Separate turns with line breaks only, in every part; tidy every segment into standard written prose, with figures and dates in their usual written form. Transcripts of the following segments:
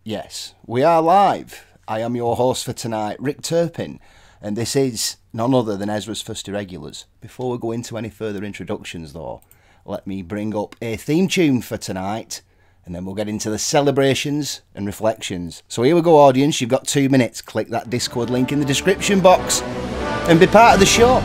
Yes, we are live. I am your host for tonight, Rick Turpin, and this is none other than Ezra's First Irregulars. Before we go into any further introductions though, let me bring up a theme tune for tonight, and then we'll get into the celebrations and reflections. So here we go, audience, you've got 2 minutes. Click that Discord link in the description box and be part of the show.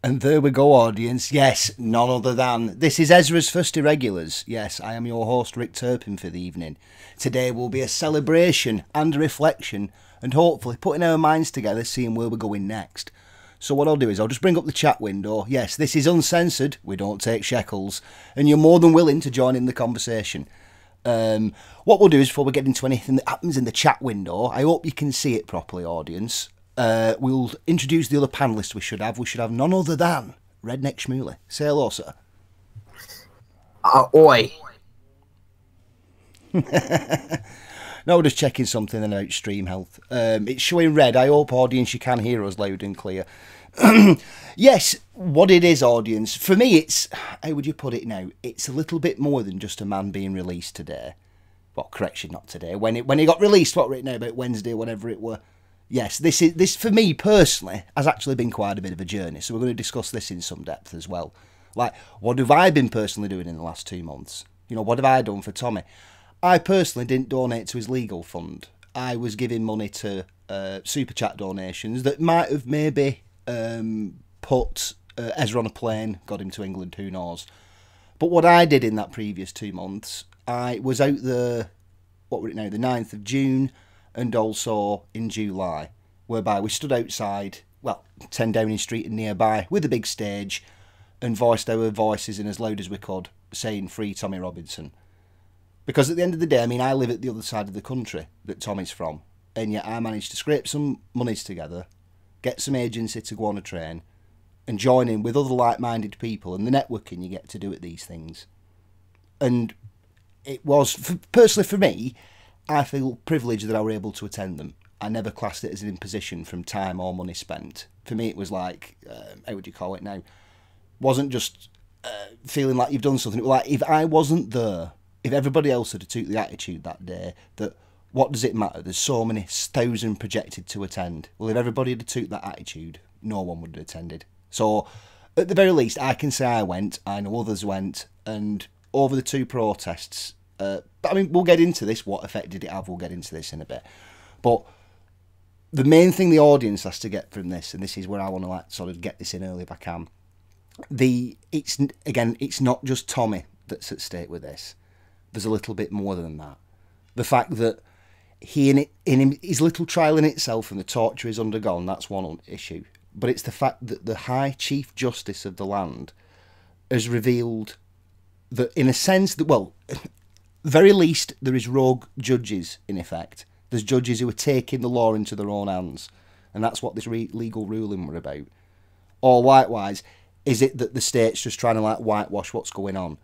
And there we go, audience. Yes, none other than... This is Ezra's First Irregulars. Yes, I am your host, Rick Turpin, for the evening. Today will be a celebration and a reflection, and hopefully putting our minds together, seeing where we're going next. So what I'll do is I'll just bring up the chat window. Yes, this is uncensored. We don't take shekels. And you're more than willing to join in the conversation. What we'll do is, before we get into anything that happens in the chat window, I hope you can see it properly, audience. We'll introduce the other panellists we should have. We should have none other than Redneck Schmooley. Say hello, sir.
Oi.
No, we're just checking something about stream health. It's showing red. I hope, audience, you can hear us loud and clear. Yes, what it is, audience, for me it's, how would you put it now? It's a little bit more than just a man being released today. Well, correction, not today. When he got released, what right now, about Wednesday, whatever it were. Yes, this for me personally has actually been quite a bit of a journey. So we're going to discuss this in some depth as well. Like, what have I been personally doing in the last 2 months? You know, what have I done for Tommy? I personally didn't donate to his legal fund. I was giving money to super chat donations that might have maybe put Ezra on a plane, got him to England, who knows. But what I did in that previous 2 months, I was out the, what were it now, the 9th of June, and also in July, whereby we stood outside, well, 10 Downing Street and nearby, with a big stage, and voiced our voices in as loud as we could, saying "Free Tommy Robinson." Because at the end of the day, I mean, I live at the other side of the country that Tommy's from, and yet I managed to scrape some monies together, get some agency to go on a train, and join in with other like-minded people, and the networking you get to do at these things. And it was, personally for me, I feel privileged that I were able to attend them. I never classed it as an imposition from time or money spent. For me, it was like, how would you call it now? Wasn't just feeling like you've done something. It was like, if I wasn't there, if everybody else had took the attitude that day, that what does it matter? There's so many thousand projected to attend. Well, if everybody had took that attitude, no one would have attended. So, at the very least, I can say I went, I know others went, and over the 2 protests, but I mean, we'll get into this. What effect did it have? We'll get into this in a bit. But the main thing the audience has to get from this, and this is where I want to like sort of get this in early if I can. It's not just Tommy that's at stake with this. there's a little bit more than that. The fact that in his little trial in itself and the torture he's undergone, that's one issue. But it's the fact that the High Chief Justice of the land has revealed that, in a sense, that, well, very least, there is rogue judges, in effect. There's judges who are taking the law into their own hands. And that's what this legal ruling were about. Or likewise, is it that the state's just trying to like whitewash what's going on?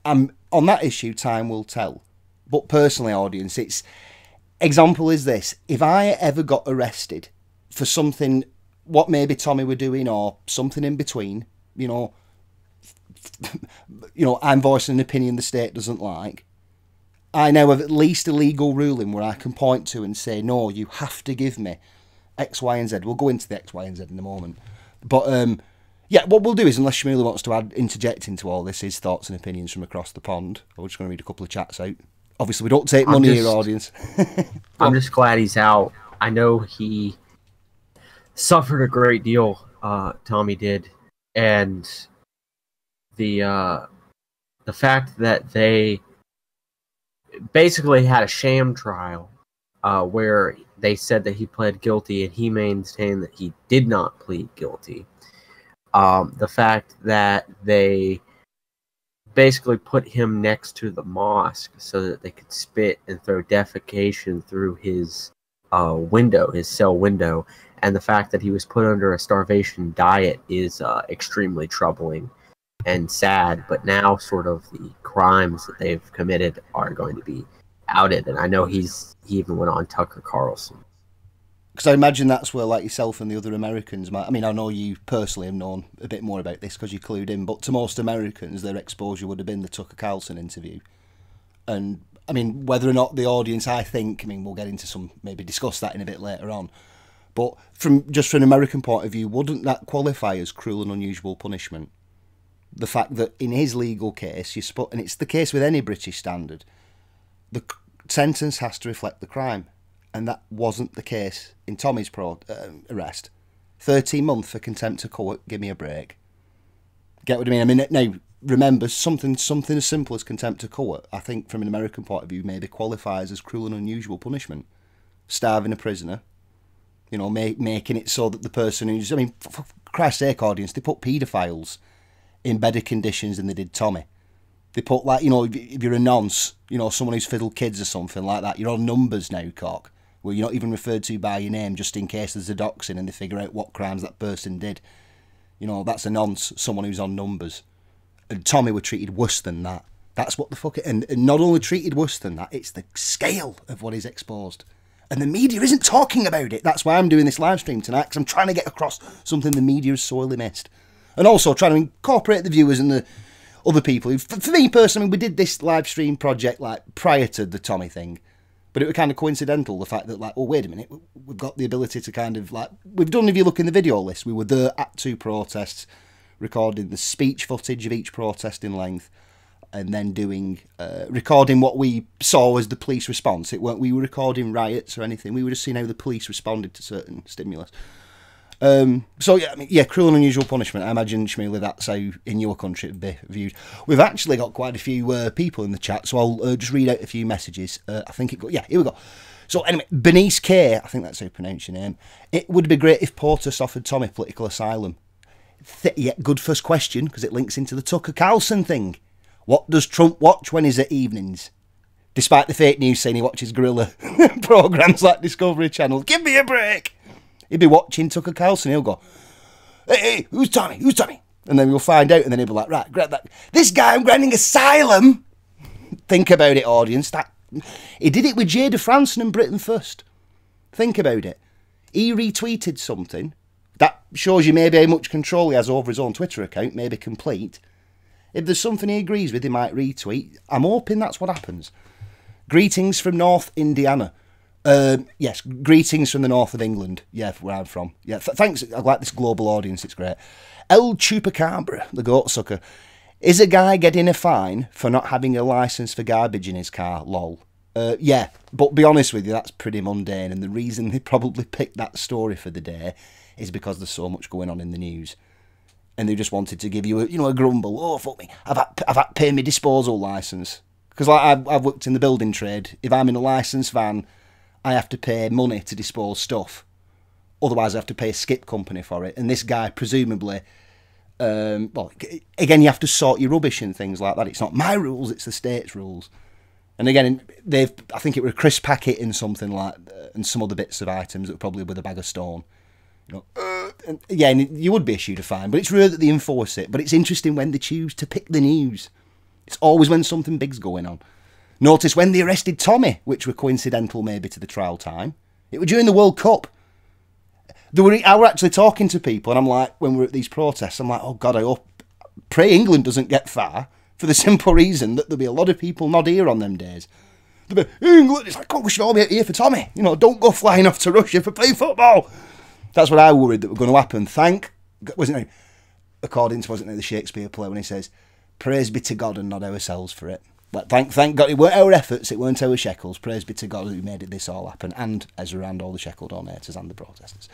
On that issue, time will tell. But personally, audience, it's... Example is this. If I ever got arrested for something, what maybe Tommy were doing or something in between, you know, I'm voicing an opinion the state doesn't like, I now have at least a legal ruling where I can point to and say, no, you have to give me X, Y, and Z. We'll go into the X, Y, and Z in a moment. But, yeah, what we'll do is, unless Shmuley wants to interject into all this, his thoughts and opinions from across the pond, we're just going to read a couple of chats out. Obviously, we don't take money here, audience.
I'm just glad he's out. I know he suffered a great deal, Tommy did. And the fact that they basically had a sham trial where they said that he pled guilty and he maintained that he did not plead guilty. The fact that they basically put him next to the mosque so that they could spit and throw defecation through his window, his cell window, and the fact that he was put under a starvation diet is extremely troubling and sad. But now sort of the crimes that they've committed are going to be outed, and I know he even went on Tucker Carlson.
Because I imagine that's where, like yourself and the other Americans might... I mean, I know you personally have known a bit more about this because you clued in, but to most Americans, their exposure would have been the Tucker Carlson interview. And, I mean, whether or not the audience, I think... I mean, we'll get into some... maybe discuss that in a bit later on. But from an American point of view, wouldn't that qualify as cruel and unusual punishment? The fact that in his legal case, and it's the case with any British standard, the sentence has to reflect the crime. And that wasn't the case in Tommy's arrest. 13 months for contempt of court, give me a break. Get what I mean? I mean, now, remember, something as simple as contempt of court, I think from an American point of view, maybe qualifies as cruel and unusual punishment. Starving a prisoner, you know, making it so that the person who's... I mean, for Christ's sake, audience, they put paedophiles in better conditions than they did Tommy. They put, like, you know, if you're a nonce, you know, someone who's fiddled kids or something like that, you're on numbers now, cock, where you're not even referred to by your name just in case there's a doxing and they figure out what crimes that person did. You know, that's a nonce, someone who's on numbers. And Tommy were treated worse than that. That's what the fuck... And not only treated worse than that, it's the scale of what is exposed. And the media isn't talking about it. That's why I'm doing this live stream tonight, because I'm trying to get across something the media has sorely missed. And also trying to incorporate the viewers and the other people. For me personally, we did this live stream project like prior to the Tommy thing. But it was kind of coincidental, the fact that, like, oh, wait a minute, we've got the ability to kind of, like, we've done, if you look in the video list, we were there at 2 protests, recording the speech footage of each protest in length, and then doing, recording what we saw as the police response. It weren't, we were recording riots or anything, we were just seeing how the police responded to certain stimulus. So, yeah, I mean, yeah, cruel and unusual punishment. I imagine, Shmuley, that's how in your country it would be viewed. We've actually got quite a few people in the chat, so I'll just read out a few messages. I think it got... Yeah, here we go. So, anyway, Bernice K, I think that's how you pronounce your name. It would be great if POTUS offered Tommy political asylum. Yeah, good first question, because it links into the Tucker Carlson thing. What does Trump watch when he's at evenings? Despite the fake news saying he watches guerrilla programmes like Discovery Channel. Give me a break! He'd be watching Tucker Carlson. He'll go, hey, who's Tommy? Who's Tommy? And then we'll find out. And then he'll be like, right, grab that. This guy I'm granting asylum. Think about it, audience. He did it with Jada Franson and Britain First. Think about it. He retweeted something. That shows you maybe how much control he has over his own Twitter account, maybe complete. If there's something he agrees with, he might retweet. I'm hoping that's what happens. Greetings from North Indiana. Yes, greetings from the north of England. Yeah, where I'm from. Yeah, thanks. I like this global audience. It's great. El Chupacabra, the goat sucker. Is a guy getting a fine for not having a licence for garbage in his car? Lol. Yeah, but be honest with you, that's pretty mundane. And the reason they probably picked that story for the day is because there's so much going on in the news. And they just wanted to give you a grumble. Oh, fuck me. I've had to pay my disposal licence. Because like I've worked in the building trade. If I'm in a licensed van, I have to pay money to dispose stuff. Otherwise, I have to pay a skip company for it. And this guy, presumably, well, again, you have to sort your rubbish and things like that. It's not my rules, it's the state's rules. And again, I think it was a crisp packet and something like, and some other bits of items that were probably with a bag of stone. You know, and you would be issued a fine, but it's rare that they enforce it. But it's interesting when they choose to pick the news. It's always when something big's going on. Notice when they arrested Tommy, which were coincidental maybe to the trial time. It was during the World Cup. I were actually talking to people, and I'm like, when we're at these protests, I'm like, oh God, I pray England doesn't get far, for the simple reason that there'll be a lot of people not here on them days. They'll be, England, it's like, oh, we should all be here for Tommy. You know, don't go flying off to Russia for playing football. That's what I worried that were going to happen. According to, the Shakespeare play, when he says, praise be to God and not ourselves for it. Like, thank God, it weren't our efforts, it weren't our shekels. Praise be to God who made this all happen, and Ezra and all the shekel donators and the protesters.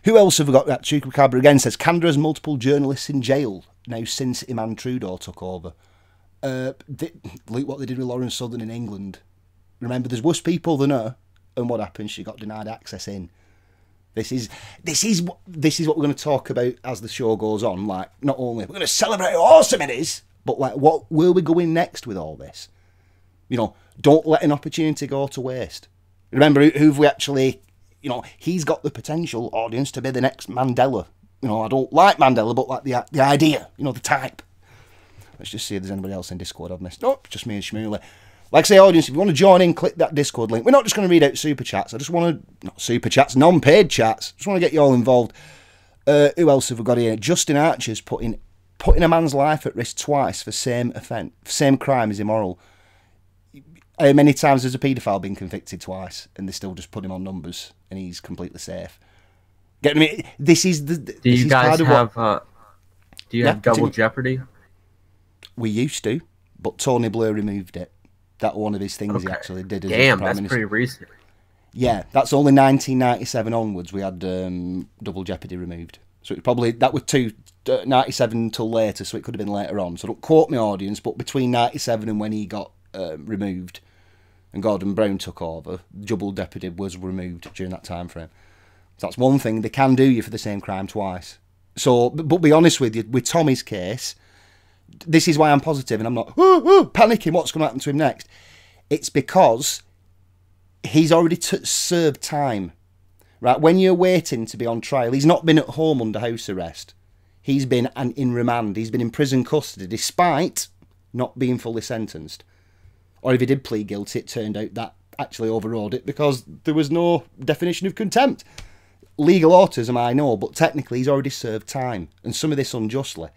Who else have we got? Chupacabra again says, Canada has multiple journalists in jail now since Iman Trudeau took over. Look what they did with Lauren Southern in England. Remember, there's worse people than her, and what happened? She got denied access in. This is what we're going to talk about as the show goes on. Like, not only we're going to celebrate how awesome it is, but like, where are we going next with all this? You know, don't let an opportunity go to waste. Remember, who've we actually, you know, he's got the potential audience to be the next Mandela. You know, I don't like Mandela, but like the idea, you know, the type. Let's just see if there's anybody else in Discord I've missed. Nope, just me and Shmuley. Like I say, audience, if you want to join in, click that Discord link. We're not just going to read out super chats. I just want to, not super chats, non-paid chats. Just want to get you all involved. Who else have we got here? Justin Archer's putting a man's life at risk twice for same crime is immoral. Many times has a paedophile been convicted twice, and they still just put him on numbers, and he's completely safe. Get me? This is the.
Do you guys have? Do you have double jeopardy?
We used to, but Tony Blair removed it. That one of his things he actually did. As
Damn,
Prime
that's
Minister.
pretty recent.
Yeah, that's only 1997 onwards. We had double jeopardy removed. So it probably that was 97 till later, so it could have been later on. So don't quote me, audience, but between 97 and when he got removed and Gordon Brown took over, double jeopardy was removed during that time frame. So that's one thing. They can do you for the same crime twice. So, but be honest with you, with Tommy's case, this is why I'm positive and I'm not panicking what's going to happen to him next. It's because he's already served time. Right, when you're waiting to be on trial, he's not been at home under house arrest. He's been in remand. He's been in prison custody despite not being fully sentenced. Or if he did plead guilty, it turned out that actually overrode it because there was no definition of contempt. Legal autism, I know, but technically he's already served time, and some of this unjustly.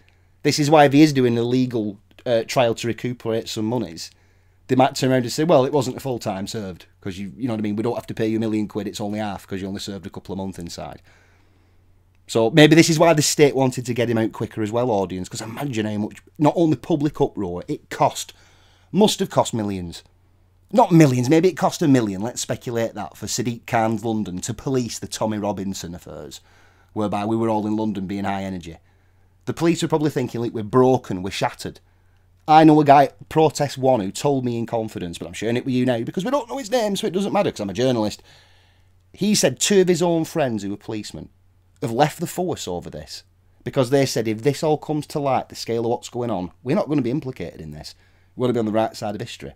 This is why if he is doing a legal trial to recuperate some monies, they might turn around and say, well, it wasn't a full time served, because you know what I mean, we don't have to pay you £1 million, it's only half because you only served a couple of months inside. So maybe this is why the state wanted to get him out quicker as well, audience, because imagine how much, not only public uproar, it must have cost millions. Not millions, maybe it cost $1 million, let's speculate that, for Sadiq Khan's London to police the Tommy Robinson affairs, whereby we were all in London being high energy. The police were probably thinking, like, we're broken, we're shattered. I know a guy, Protest One, who told me in confidence, but I'm sharing it with you now because we don't know his name, so it doesn't matter because I'm a journalist. He said 2 of his own friends who were policemen have left the force over this because they said if this all comes to light, the scale of what's going on, we're not going to be implicated in this. We're going to be on the right side of history.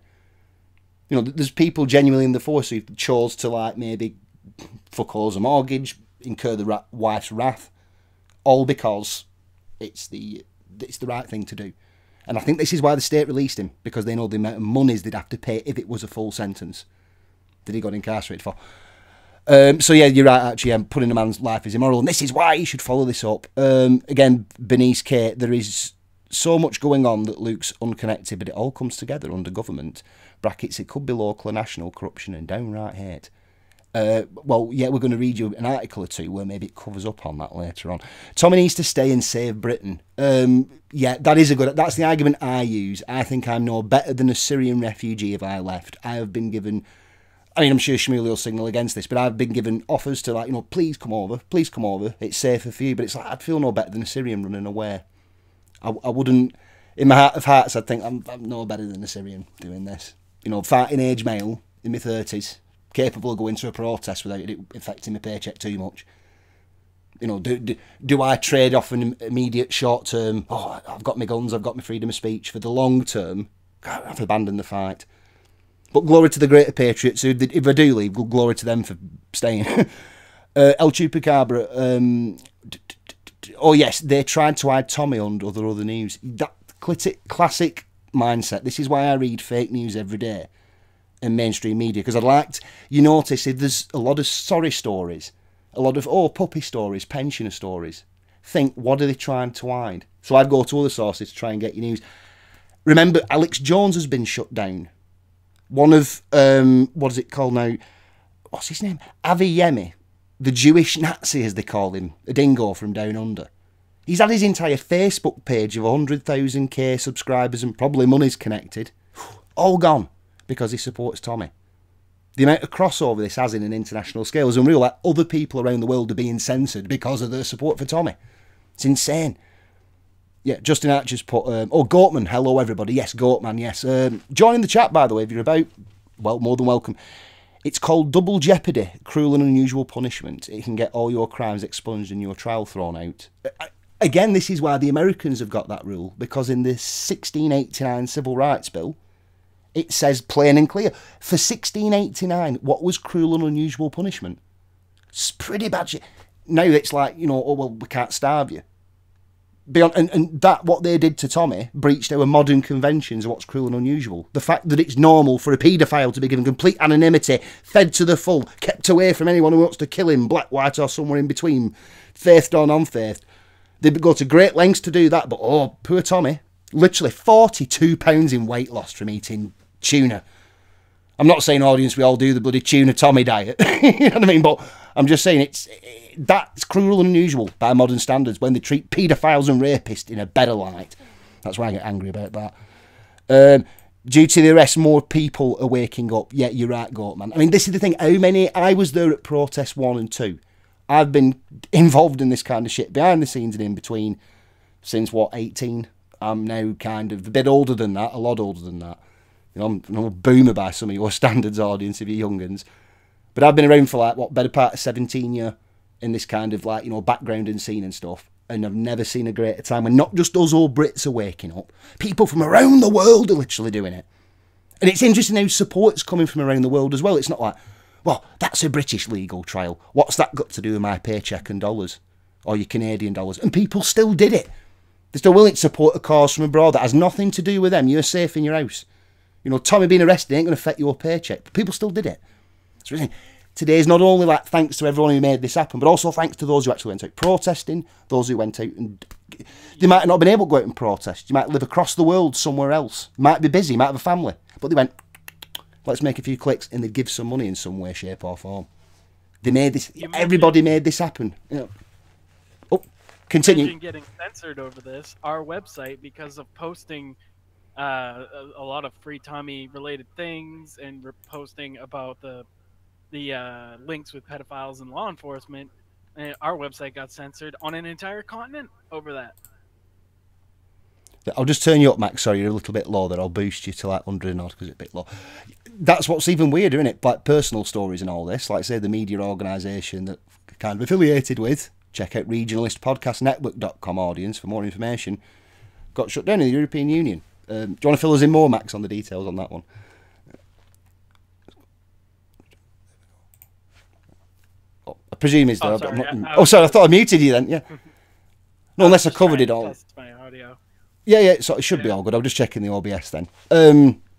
You know, there's people genuinely in the force who chose to, like, maybe foreclose a mortgage, incur the wife's wrath, all because it's the right thing to do. And I think this is why the state released him, because they know the amount of monies they'd have to pay if it was a full sentence that he got incarcerated for. So yeah, you're right, actually, putting a man's life is immoral, and this is why you should follow this up. Again, Bernice Kate, there is so much going on that looks unconnected, but it all comes together under government. Brackets, it could be local and national corruption and downright hate. Well, yeah, we're going to read you an article or two where maybe it covers up on that later on. Tommy needs to stay and save Britain. Yeah, that's the argument I use. I think I'm no better than a Syrian refugee if I left. I have been given, I mean, I'm sure Shmuley will signal against this, but I've been given offers to, like, you know, please come over, it's safer for you. But it's like, I'd feel no better than a Syrian running away. I wouldn't, In my heart of hearts, I'd think I'm no better than a Syrian doing this. You know, fighting age male in my 30s, capable of going to a protest without it affecting my paycheck too much. You know, do I trade off an immediate short term, oh, I've got my guns, I've got my freedom of speech, for the long term? God, I've abandoned the fight. But glory to the greater patriots who, if I do leave, glory to them for staying. El Chupacabra, oh yes, they tried to hide Tommy under other news. That classic mindset. This is why I read fake news every day in mainstream media, because you notice if there's a lot of sorry stories, a lot of puppy stories, pensioner stories, think, what are they trying to hide? So I'd go to other sources to try and get your news. Remember, Alex Jones has been shut down. One of what is it called now? What's his name? Avi Yemi, the Jewish Nazi, as they call him, a dingo from down under. He's had his entire Facebook page of 100,000k subscribers and probably money's connected, all gone because he supports Tommy. The amount of crossover this has in an international scale is unreal. Like, other people around the world are being censored because of their support for Tommy. It's insane. Yeah, Justin Archer's put, Goatman, hello everybody. Yes, Goatman, yes. Join the chat, by the way, if you're about. Well, more than welcome. It's called Double Jeopardy, Cruel and Unusual Punishment. It can get all your crimes expunged and your trial thrown out. Again, this is why the Americans have got that rule, because in the 1689 Civil Rights Bill, it says plain and clear, for 1689, what was cruel and unusual punishment? It's pretty bad shit. Now it's like, you know, oh, well, we can't starve you. Beyond, and that, what they did to Tommy, breached our modern conventions of what's cruel and unusual. The fact that it's normal for a paedophile to be given complete anonymity, fed to the full, kept away from anyone who wants to kill him, black, white, or somewhere in between, faithed or non-faithed. They'd go to great lengths to do that, but oh, poor Tommy. Literally 42 pounds in weight loss from eating tuna. I'm not saying, audience, we all do the bloody tuna Tommy diet. You know what I mean? But I'm just saying that's cruel and unusual by modern standards when they treat paedophiles and rapists in a better light. That's why I get angry about that. Due to the arrest, more people are waking up. Yeah, you're right, Goatman. I mean, this is the thing. How many? I was there at Protest 1 and 2. I've been involved in this kind of shit behind the scenes and in between since, 18? I'm now kind of a bit older than that, a lot older than that. You know, I'm a boomer by some of your standards, audience, if you're young'uns. But I've been around for, better part of 17 years in this kind of, background and scene and stuff. And I've never seen a greater time when not just us old Brits are waking up. People from around the world are literally doing it. And it's interesting how support's coming from around the world as well. It's not like, well, that's a British legal trial. What's that got to do with my paycheck and dollars? Or your Canadian dollars? And people still did it. They're still willing to support a cause from abroad that has nothing to do with them. You're safe in your house. You know, Tommy being arrested ain't going to affect your paycheck. But people still did it. So today's not only thanks to everyone who made this happen, but also thanks to those who actually went out protesting, those who went out and they might not have been able to go out and protest. You might live across the world somewhere else. You might be busy, you might have a family. But they went, let's make a few clicks, and they give some money in some way, shape or form. They made this, everybody made this happen. You know. Oh, continue.
Getting censored over this, our website, because of posting a lot of free Tommy related things and posting about the links with pedophiles and law enforcement, and our website got censored on an entire continent over that.
I'll just turn you up, Max. Sorry, you're a little bit low there. I'll boost you to 100 odd because it's a bit low. That's what's even weirder, isn't it? Like personal stories and all this. Like, say, the media organisation that kind of affiliated with, check out regionalistpodcastnetwork.com, audience, for more information, got shut down in the European Union. Do you want to fill us in more, Max, on the details on that one? Oh, I presume he's there. Sorry, I thought I muted you then. Yeah. No, unless I covered it all.
My audio.
Yeah, so it should be all good. I'm just checking the OBS then.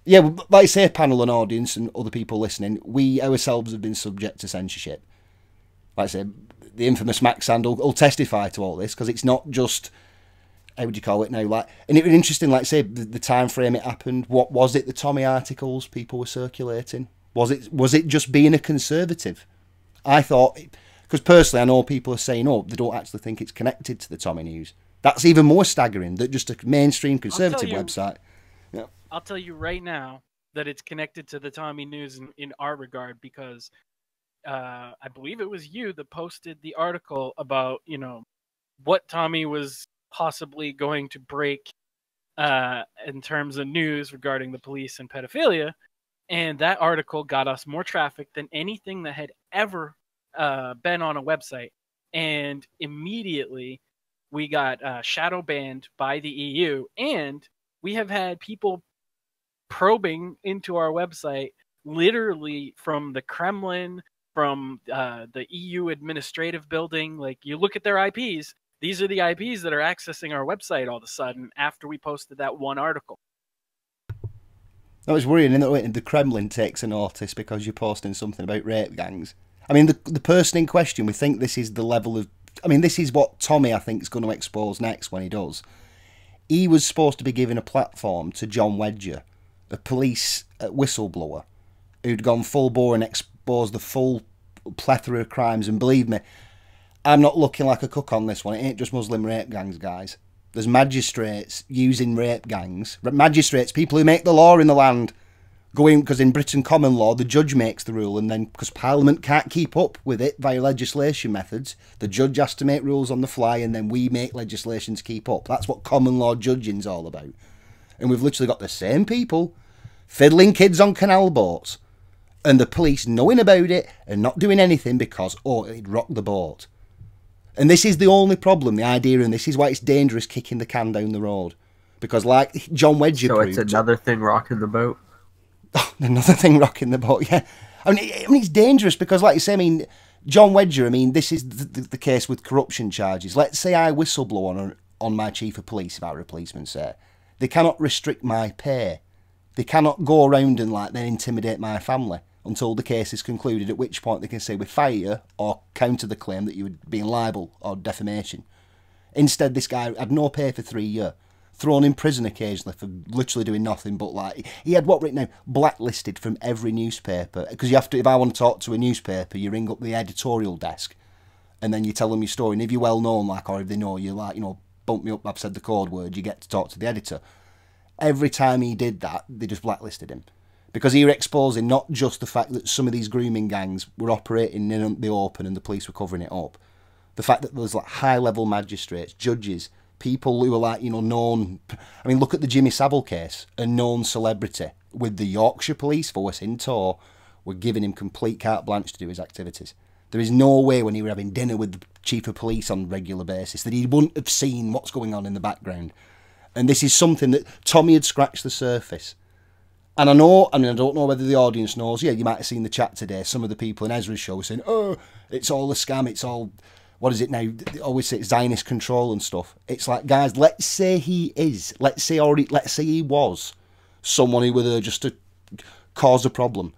Yeah, like I say, panel and audience and other people listening, we ourselves have been subject to censorship. Like I say, the infamous Max Sand will testify to all this, because it's not just, how would you call it now? And it was interesting, like say, the time frame it happened. What was it? The Tommy articles people were circulating. Was it just being a conservative? I thought, because personally, I know people are saying, oh, they don't actually think it's connected to the Tommy news. That's even more staggering than just a mainstream conservative website. Yeah.
I'll tell you right now that it's connected to the Tommy news in our regard, because I believe it was you that posted the article about, what Tommy was possibly going to break in terms of news regarding the police and pedophilia. And that article got us more traffic than anything that had ever been on a website. And immediately we got shadow banned by the EU. And we have had people probing into our website literally from the Kremlin, from the EU administrative building. Like, you look at their IPs, these are the IPs that are accessing our website all of a sudden after we posted that one article.
That was worrying, isn't it? The Kremlin takes a notice because you're posting something about rape gangs. I mean, the person in question, we think this is the level of... I mean, this is what Tommy, I think, is going to expose next when he does. He was supposed to be giving a platform to John Wedger, a police whistleblower, who'd gone full bore and exposed the full plethora of crimes. And believe me, I'm not looking like a cook on this one. It ain't just Muslim rape gangs, guys. There's magistrates using rape gangs. Magistrates, people who make the law in the land, going, because in Britain common law, the judge makes the rule, and then because Parliament can't keep up with it via legislation methods, the judge has to make rules on the fly, and then we make legislation to keep up. That's what common law judging's all about. And we've literally got the same people fiddling kids on canal boats, and the police knowing about it and not doing anything because, oh, it'd rock the boat. And this is the only problem, the idea, and this is why it's dangerous kicking the can down the road. Because like John Wedger proved...
So it's another thing rocking the boat?
Oh, another thing rocking the boat, yeah. I mean, it's dangerous because, like you say, I mean, John Wedger, I mean, this is the case with corruption charges. Let's say I whistleblow on my chief of police, if I were a policeman, say. They cannot restrict my pay. They cannot go around and, like, then intimidate my family until the case is concluded, at which point they can say we fire you or counter the claim that you would be in libel or defamation. Instead, this guy had no pay for 3 years, thrown in prison occasionally for literally doing nothing but, like, he had what right now, blacklisted from every newspaper, because you have to, if I want to talk to a newspaper, you ring up the editorial desk and then you tell them your story, and if you're well known, like, or if they know you, like, you know, bump me up, I've said the code word, you get to talk to the editor. Every time he did that, they just blacklisted him. Because he was exposing not just the fact that some of these grooming gangs were operating in the open and the police were covering it up. The fact that there was like high-level magistrates, judges, people who were like, you know, known... I mean, look at the Jimmy Savile case. A known celebrity with the Yorkshire Police Force in tow were giving him complete carte blanche to do his activities. There is no way when he were having dinner with the chief of police on a regular basis that he wouldn't have seen what's going on in the background. And this is something that Tommy had scratched the surface. And I know, I mean, I don't know whether the audience knows. Yeah, you might have seen the chat today. Some of the people in Ezra's show were saying, oh, it's all a scam. It's all, what is it now? They always say it's Zionist control and stuff. It's like, guys, let's say he is. Let's say he was someone who were there just to cause a problem.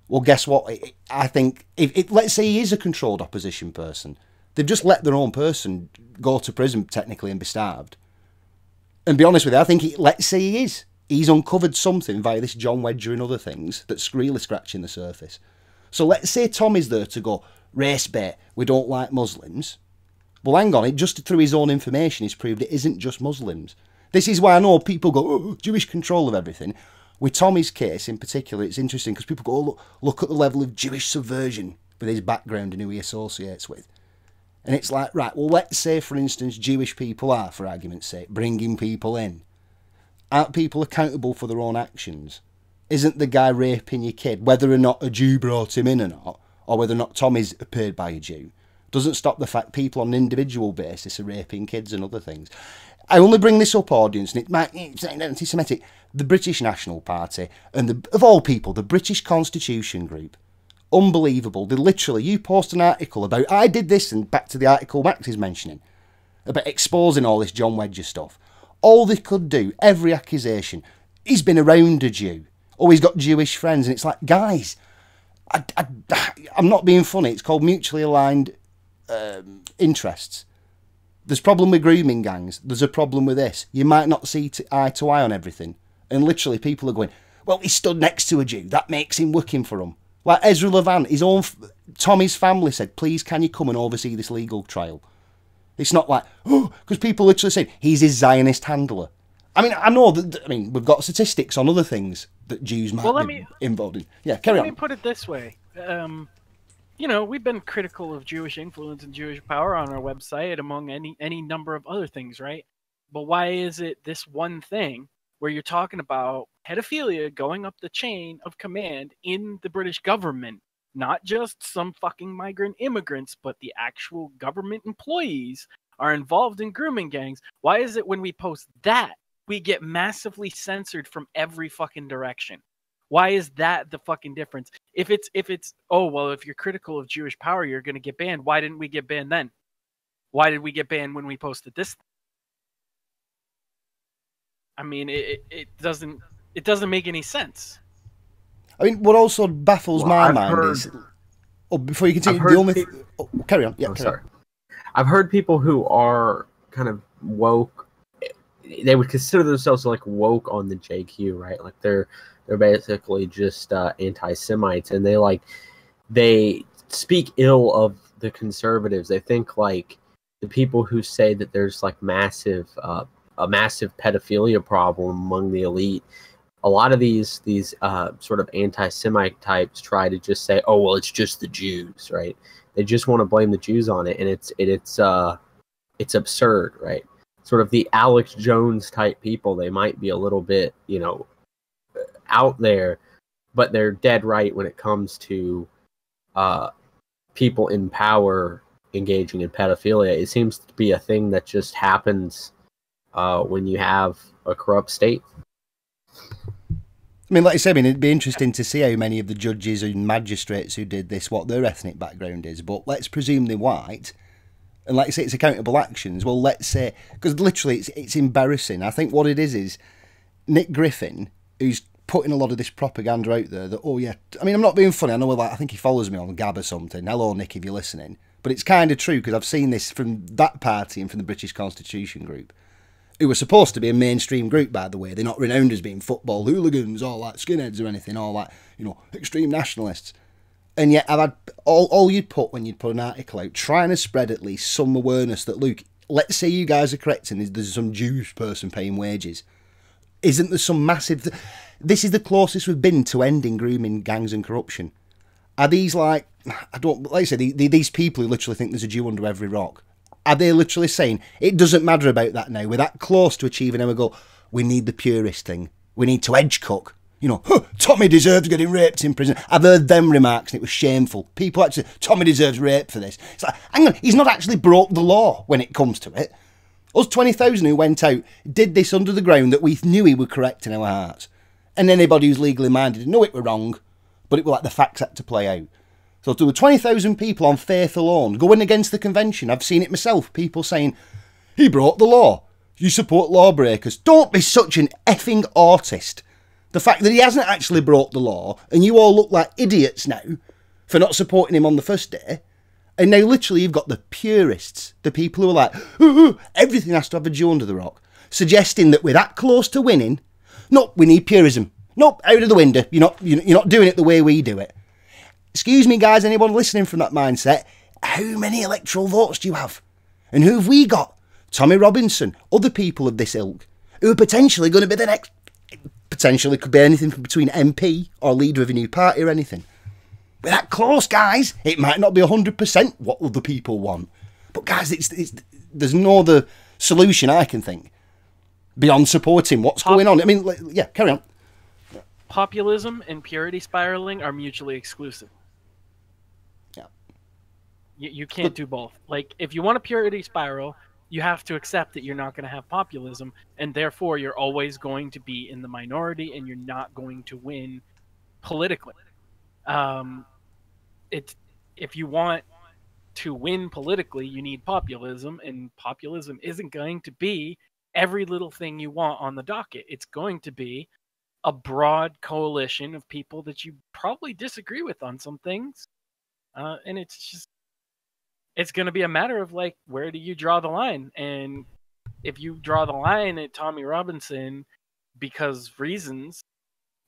Well, guess what? I think, let's say he is a controlled opposition person. They've just let their own person go to prison, technically, and be starved. And be honest with you, I think, let's say he is. He's uncovered something via this John Wedger and other things that's really scratching the surface. So let's say Tom is there to go, race bait, we don't like Muslims. Well, hang on, just through his own information, he's proved it isn't just Muslims. This is why I know people go, oh, Jewish control of everything. With Tommy's case in particular, it's interesting because people go, oh, look at the level of Jewish subversion with his background and who he associates with. And it's like, right, well, let's say, for instance, Jewish people are, for argument's sake, bringing people in. Aren't people accountable for their own actions? Isn't the guy raping your kid, whether or not a Jew brought him in or not, or whether or not Tommy's paid by a Jew, doesn't stop the fact people on an individual basis are raping kids and other things. I only bring this up, audience, and it might sound anti-Semitic. The British National Party, and of all people, the British Constitution Group, unbelievable. They literally, you post an article about, I did this, and back to the article Max is mentioning, about exposing all this John Wedger stuff. All they could do, every accusation, he's been around a Jew, or he's got Jewish friends, and it's like, guys, I'm not being funny, it's called mutually aligned interests. There's a problem with grooming gangs, there's a problem with this. You might not see eye to eye on everything. And literally people are going, well, he stood next to a Jew, that makes him working for him. Like Ezra Levant, his own, Tommy's family said, please can you come and oversee this legal trial? It's not like, oh, because people literally say, he's his Zionist handler. I mean, I know that, I mean, we've got statistics on other things that Jews might be involved in. Yeah, carry on.
Let me put it this way. You know, we've been critical of Jewish influence and Jewish power on our website, among any number of other things, right? But why is it this one thing where you're talking about pedophilia going up the chain of command in the British government? Not just some fucking migrant immigrants, but the actual government employees are involved in grooming gangs. Why is it when we post that, we get massively censored from every fucking direction? Why is that the fucking difference? If it's oh well, if you're critical of Jewish power, you're gonna get banned. Why didn't we get banned then? Why did we get banned when we posted this? I mean, it doesn't make any sense.
I mean, what also baffles my mind is... Oh, before you continue, the only... carry on. Yeah,
I'm sorry. I've heard people who are kind of woke. They would consider themselves like woke on the JQ, right? Like they're basically just anti-Semites, and they speak ill of the conservatives. They think like the people who say that there's like a massive pedophilia problem among the elite. A lot of these sort of anti-Semite types try to just say, "Oh well, it's just the Jews," right? They just want to blame the Jews on it, and it's absurd, right? Sort of the Alex Jones type people. They might be a little bit, out there, but they're dead right when it comes to people in power engaging in pedophilia. It seems to be a thing that just happens when you have a corrupt state.
I mean, like I said, it'd be interesting to see how many of the judges and magistrates who did this, what their ethnic background is. But let's presume they're white, and like I say, it's accountable actions. Well, let's say, because literally it's embarrassing. I think what it is Nick Griffin, who's putting a lot of this propaganda out there that, oh yeah, I mean, I'm not being funny. I know, I think he follows me on Gab or something. Hello, Nick, if you're listening. But it's kind of true, because I've seen this from that party and from the British Constitution group, who were supposed to be a mainstream group, by the way. They're not renowned as being football hooligans, all that skinheads or anything, all that, extreme nationalists. And yet I've had all you'd put when you'd put an article out, trying to spread at least some awareness that, look, let's say you guys are correct and there's some Jewish person paying wages. Isn't there some massive... This is the closest we've been to ending grooming gangs and corruption. Are these like I say, these people who literally think there's a Jew under every rock, are they literally saying, it doesn't matter about that now, we're that close to achieving our goal, we need the purist thing, we need to edge cook, Tommy deserves getting raped in prison. I've heard them remarks and it was shameful. People actually, Tommy deserves rape for this. It's like, hang on, he's not actually broke the law when it comes to it. Us 20,000 who went out did this under the ground that we knew he were correct in our hearts. And anybody who's legally minded knew it were wrong, but it was like the facts had to play out. So there were 20,000 people on faith alone going against the convention. I've seen it myself. People saying, he broke the law. You support lawbreakers. Don't be such an effing autist. The fact that he hasn't actually broke the law and you all look like idiots now for not supporting him on the first day. And now literally you've got the purists, the people who are like, everything has to have a Jew under the rock, suggesting that we're that close to winning. No, we need purism. Nope, out of the window. You're not doing it the way we do it. Excuse me, guys, anyone listening from that mindset, how many electoral votes do you have? And who have we got? Tommy Robinson, other people of this ilk, who are potentially going to be the next... Potentially could be anything from between MP or leader of a new party or anything. We're that close, guys. It might not be 100% what other people want. But, guys, there's no other solution I can think beyond supporting what's going on. I mean, yeah, carry on.
Populism and purity spiraling are mutually exclusive.
Yeah.
You can't do both. Like, if you want a purity spiral, you have to accept that you're not going to have populism, and therefore you're always going to be in the minority, and you're not going to win politically. If you want to win politically, you need populism, and populism isn't going to be every little thing you want on the docket. It's going to be a broad coalition of people that you probably disagree with on some things, and it's going to be a matter of, like, where do you draw the line? And if you draw the line at Tommy Robinson because reasons,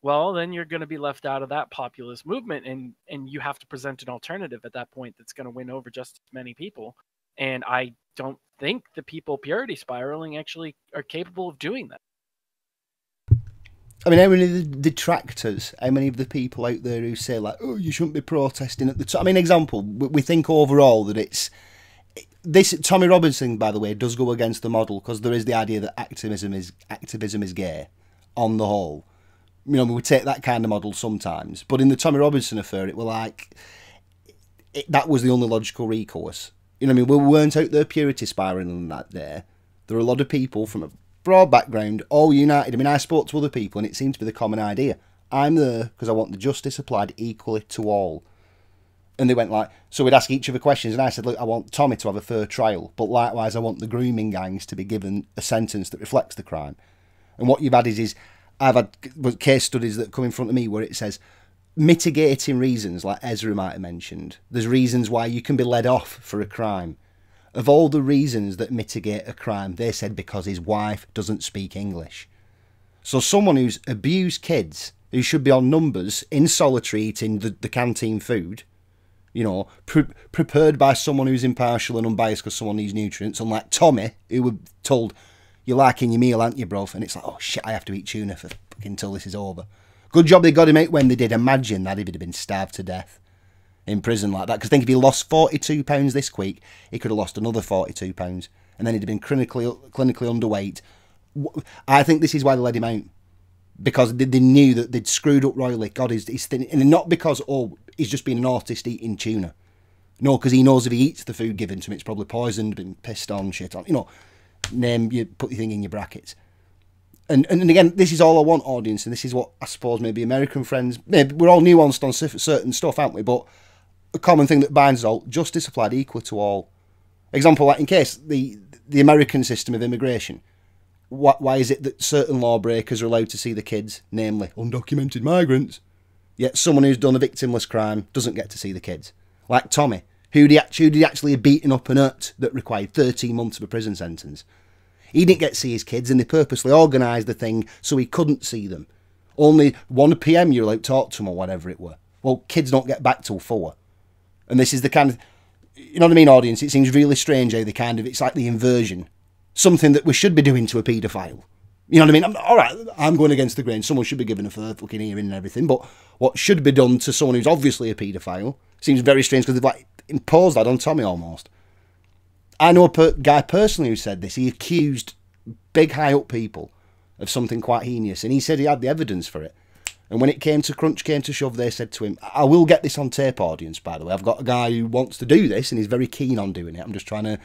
well, then you're going to be left out of that populist movement, and you have to present an alternative at that point that's going to win over just as many people. And I don't think the people purity spiraling actually are capable of doing that.
I mean, how many of the detractors, how many of the people out there who say, like, oh, you shouldn't be protesting at the top? I mean, example, we think overall that this Tommy Robinson, by the way, does go against the model, because there is the idea that activism is gay, on the whole. You know, we would take that kind of model sometimes, but in the Tommy Robinson affair, it were like that was the only logical recourse. You know what I mean? We weren't out there purity spiraling that day. There were a lot of people from a broad background, all united. I mean, I spoke to other people, and it seemed to be the common idea. I'm there because I want the justice applied equally to all. And they went like, so we'd ask each other questions, and I said, look, I want Tommy to have a fair trial, but likewise I want the grooming gangs to be given a sentence that reflects the crime. And what you've had is I've had case studies that come in front of me where it says mitigating reasons, like Ezra might have mentioned. There's reasons why you can be let off for a crime. Of all the reasons that mitigate a crime, they said because his wife doesn't speak English. So someone who's abused kids, who should be on numbers, in solitary eating the canteen food, you know, prepared by someone who's impartial and unbiased because someone needs nutrients, unlike Tommy, who were told, you're liking your meal, aren't you, bro? And it's like, oh shit, I have to eat tuna until this is over. Good job they got him out when they did. Imagine that if he'd have been starved to death in prison like that. Because think if he lost 42 pounds this week, he could have lost another 42 pounds, and then he'd have been clinically underweight. I think this is why they let him out, because they knew that they'd screwed up royally. God, he's thin, and not because he's just been an artist eating tuna. No, because he knows if he eats the food given to him, it's probably poisoned, been pissed on, shit on. You know, you put your thing in your brackets. And again, this is all I want, audience, and this is what I suppose maybe American friends, maybe we're all nuanced on certain stuff, aren't we? But a common thing that binds us all, justice applied equal to all. Example, like in case the American system of immigration, why is it that certain lawbreakers are allowed to see the kids, namely undocumented migrants, yet someone who's done a victimless crime doesn't get to see the kids? Like Tommy, who'd he actually have beaten up and hurt that required 13 months of a prison sentence. He didn't get to see his kids, and they purposely organised the thing so he couldn't see them. Only 1 PM you're allowed to talk to them, or whatever it were. Well, kids don't get back till 4. And this is the kind of, you know what I mean, audience? It seems really strange how it's like the inversion. Something that we should be doing to a paedophile. You know what I mean? Alright, I'm going against the grain. Someone should be given a fair fucking hearing and everything, but what should be done to someone who's obviously a paedophile seems very strange, because they've like imposed that on Tommy almost. I know a guy personally who said this. He accused big high up people of something quite heinous, and he said he had the evidence for it. And when it came to shove, they said to him, I will get this on tape, audience, by the way. I've got a guy who wants to do this, and he's very keen on doing it. I'm just trying to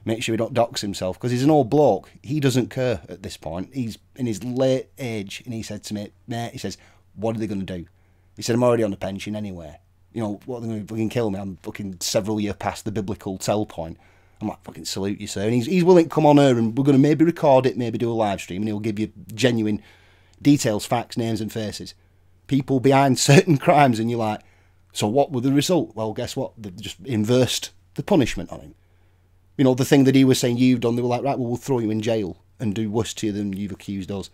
make sure he don't dox himself, because he's an old bloke. He doesn't care at this point. He's in his late age, and he said to me, mate, he says, what are they going to do? He said, I'm already on a pension anyway. You know, what, they're going to fucking kill me? I'm fucking several years past the biblical tell point. I'm like, fucking salute you, sir. And he's willing to come on here, and we're going to maybe record it, maybe do a live stream, and he'll give you genuine details, facts, names and faces. People behind certain crimes, and you're like, so what were the result? Well, guess what? They've just inversed the punishment on him. You know, the thing that he was saying you've done, they were like, right, well, we'll throw you in jail and do worse to you than you've accused us.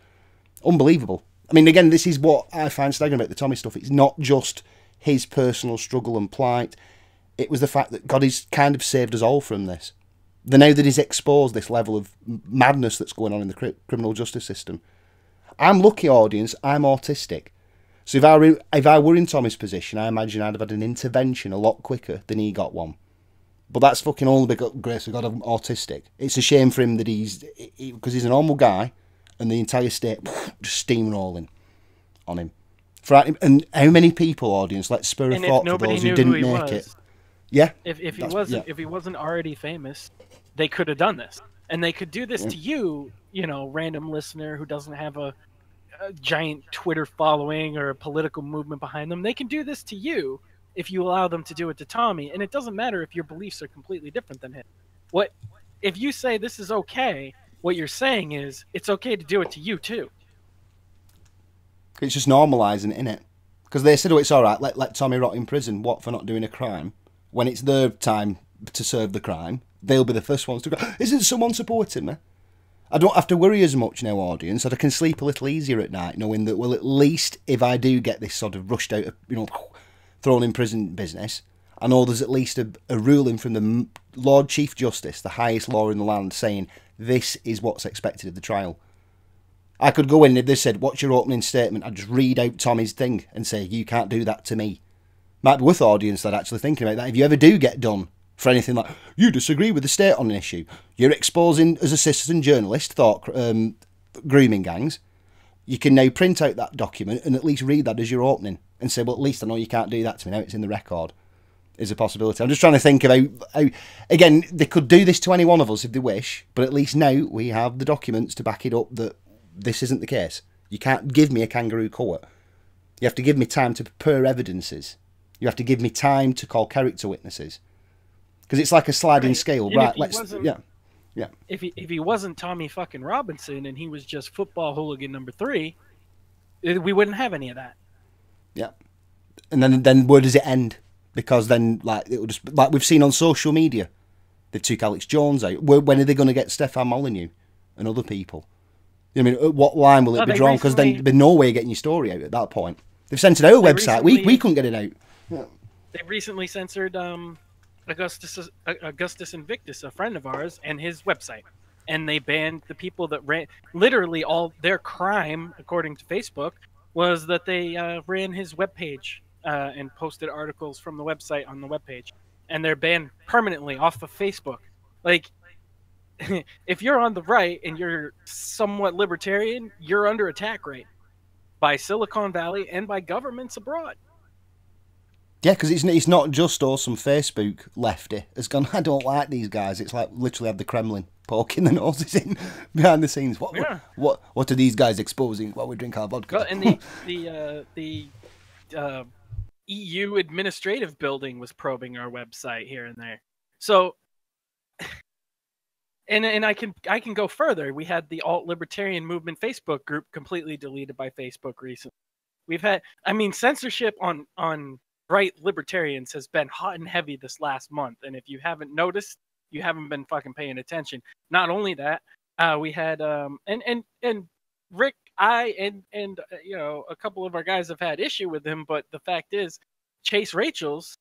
Unbelievable. I mean, again, this is what I find staggering about the Tommy stuff. It's not just his personal struggle and plight. It was the fact that God has kind of saved us all from this. Now that he's exposed this level of madness that's going on in the criminal justice system. I'm lucky, audience, I'm autistic. So if I were in Tommy's position, I imagine I'd have had an intervention a lot quicker than he got one. But that's fucking all the big grace of God, I'm autistic. It's a shame for him that because he's a normal guy, and the entire state just steamrolling on him. And how many people, audience, let's spur a thought for those who didn't make it. Yeah.
If he wasn't already famous, they could have done this. And they could do this to you, you know, random listener who doesn't have a giant Twitter following or a political movement behind them. They can do this to you if you allow them to do it to Tommy. And it doesn't matter if your beliefs are completely different than his. If you say this is okay, what you're saying is it's okay to do it to you too.
It's just normalising it, innit? Because they said, oh, it's all right, let Tommy rot in prison. What, for not doing a crime? When it's their time to serve the crime, they'll be the first ones to go, isn't someone supporting me? I don't have to worry as much now, audience, and I can sleep a little easier at night, knowing that, well, at least if I do get this sort of rushed out, thrown in prison business, I know there's at least a ruling from the Lord Chief Justice, the highest law in the land, saying this is what's expected of the trial. I could go in, if they said, what's your opening statement? I'd just read out Tommy's thing and say, you can't do that to me. Might be worth audience that actually thinking about that. If you ever do get done for anything like, you disagree with the state on an issue, you're exposing, as a citizen journalist, thought grooming gangs, you can now print out that document and at least read that as your opening and say, well, at least I know you can't do that to me now, it's in the record, is a possibility. I'm just trying to think of how, again, they could do this to any one of us if they wish, but at least now we have the documents to back it up that this isn't the case. You can't give me a kangaroo court. You have to give me time to prepare evidences. You have to give me time to call character witnesses. Because it's like a sliding scale,
and
right?
Yeah. If he wasn't Tommy fucking Robinson and he was just football hooligan number 3, we wouldn't have any of that.
Yeah. And then where does it end? Because then, like, it will just, like we've seen on social media, they took Alex Jones out. When are they going to get Stefan Molyneux and other people? I mean, what line will it be drawn? Because then there's no way of getting your story out at that point. They've censored our website. We couldn't get it out. Yeah.
They recently censored Augustus Invictus, a friend of ours, and his website. And they banned the people that ran... Literally, all their crime, according to Facebook, was that they ran his webpage and posted articles from the website on the webpage. And they're banned permanently off of Facebook. Like, if you're on the right and you're somewhat libertarian, you're under attack right by Silicon Valley and by governments abroad.
Yeah, because it's not just awesome Facebook lefty has gone, I don't like these guys. It's like literally had the Kremlin poking the noses in behind the scenes. What are these guys exposing while we drink our vodka?
Well, and the EU administrative building was probing our website here and there. So, and I can go further. We had the alt libertarian movement Facebook group completely deleted by Facebook recently. We've had, I mean, censorship on right libertarians has been hot and heavy this last month, and if you haven't noticed, you haven't been fucking paying attention. Not only that, we had and Rick, and you know, a couple of our guys have had issue with him, but the fact is, Chase Rachels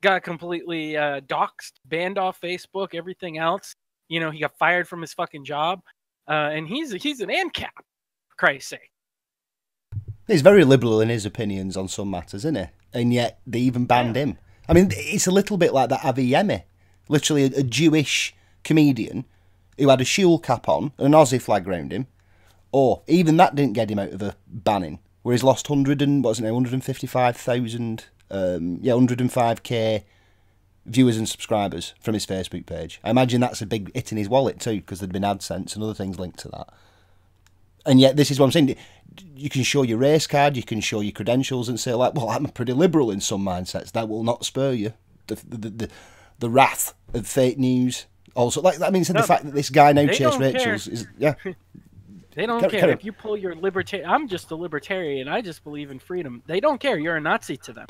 got completely doxxed, banned off Facebook, everything else. You know, he got fired from his fucking job, and he's an ANCAP, for Christ's sake.
He's very liberal in his opinions on some matters, isn't he? And yet they even banned him. I mean, it's a little bit like that Avi Yemi, literally a Jewish comedian who had a shul cap on, an Aussie flag round him. Or even that didn't get him out of a banning, where he's lost 155,000, 105k viewers and subscribers from his Facebook page. I imagine that's a big hit in his wallet too, because there'd been AdSense and other things linked to that. And yet, this is what I'm saying. You can show your race card, you can show your credentials, and say like, "Well, I'm pretty liberal in some mindsets." That will not spur you the wrath of fake news. Also, like I mean, so the fact that this guy now Chase Rachels is
They don't care if you pull your libertarian. I'm just a libertarian. I just believe in freedom. They don't care. You're a Nazi to them.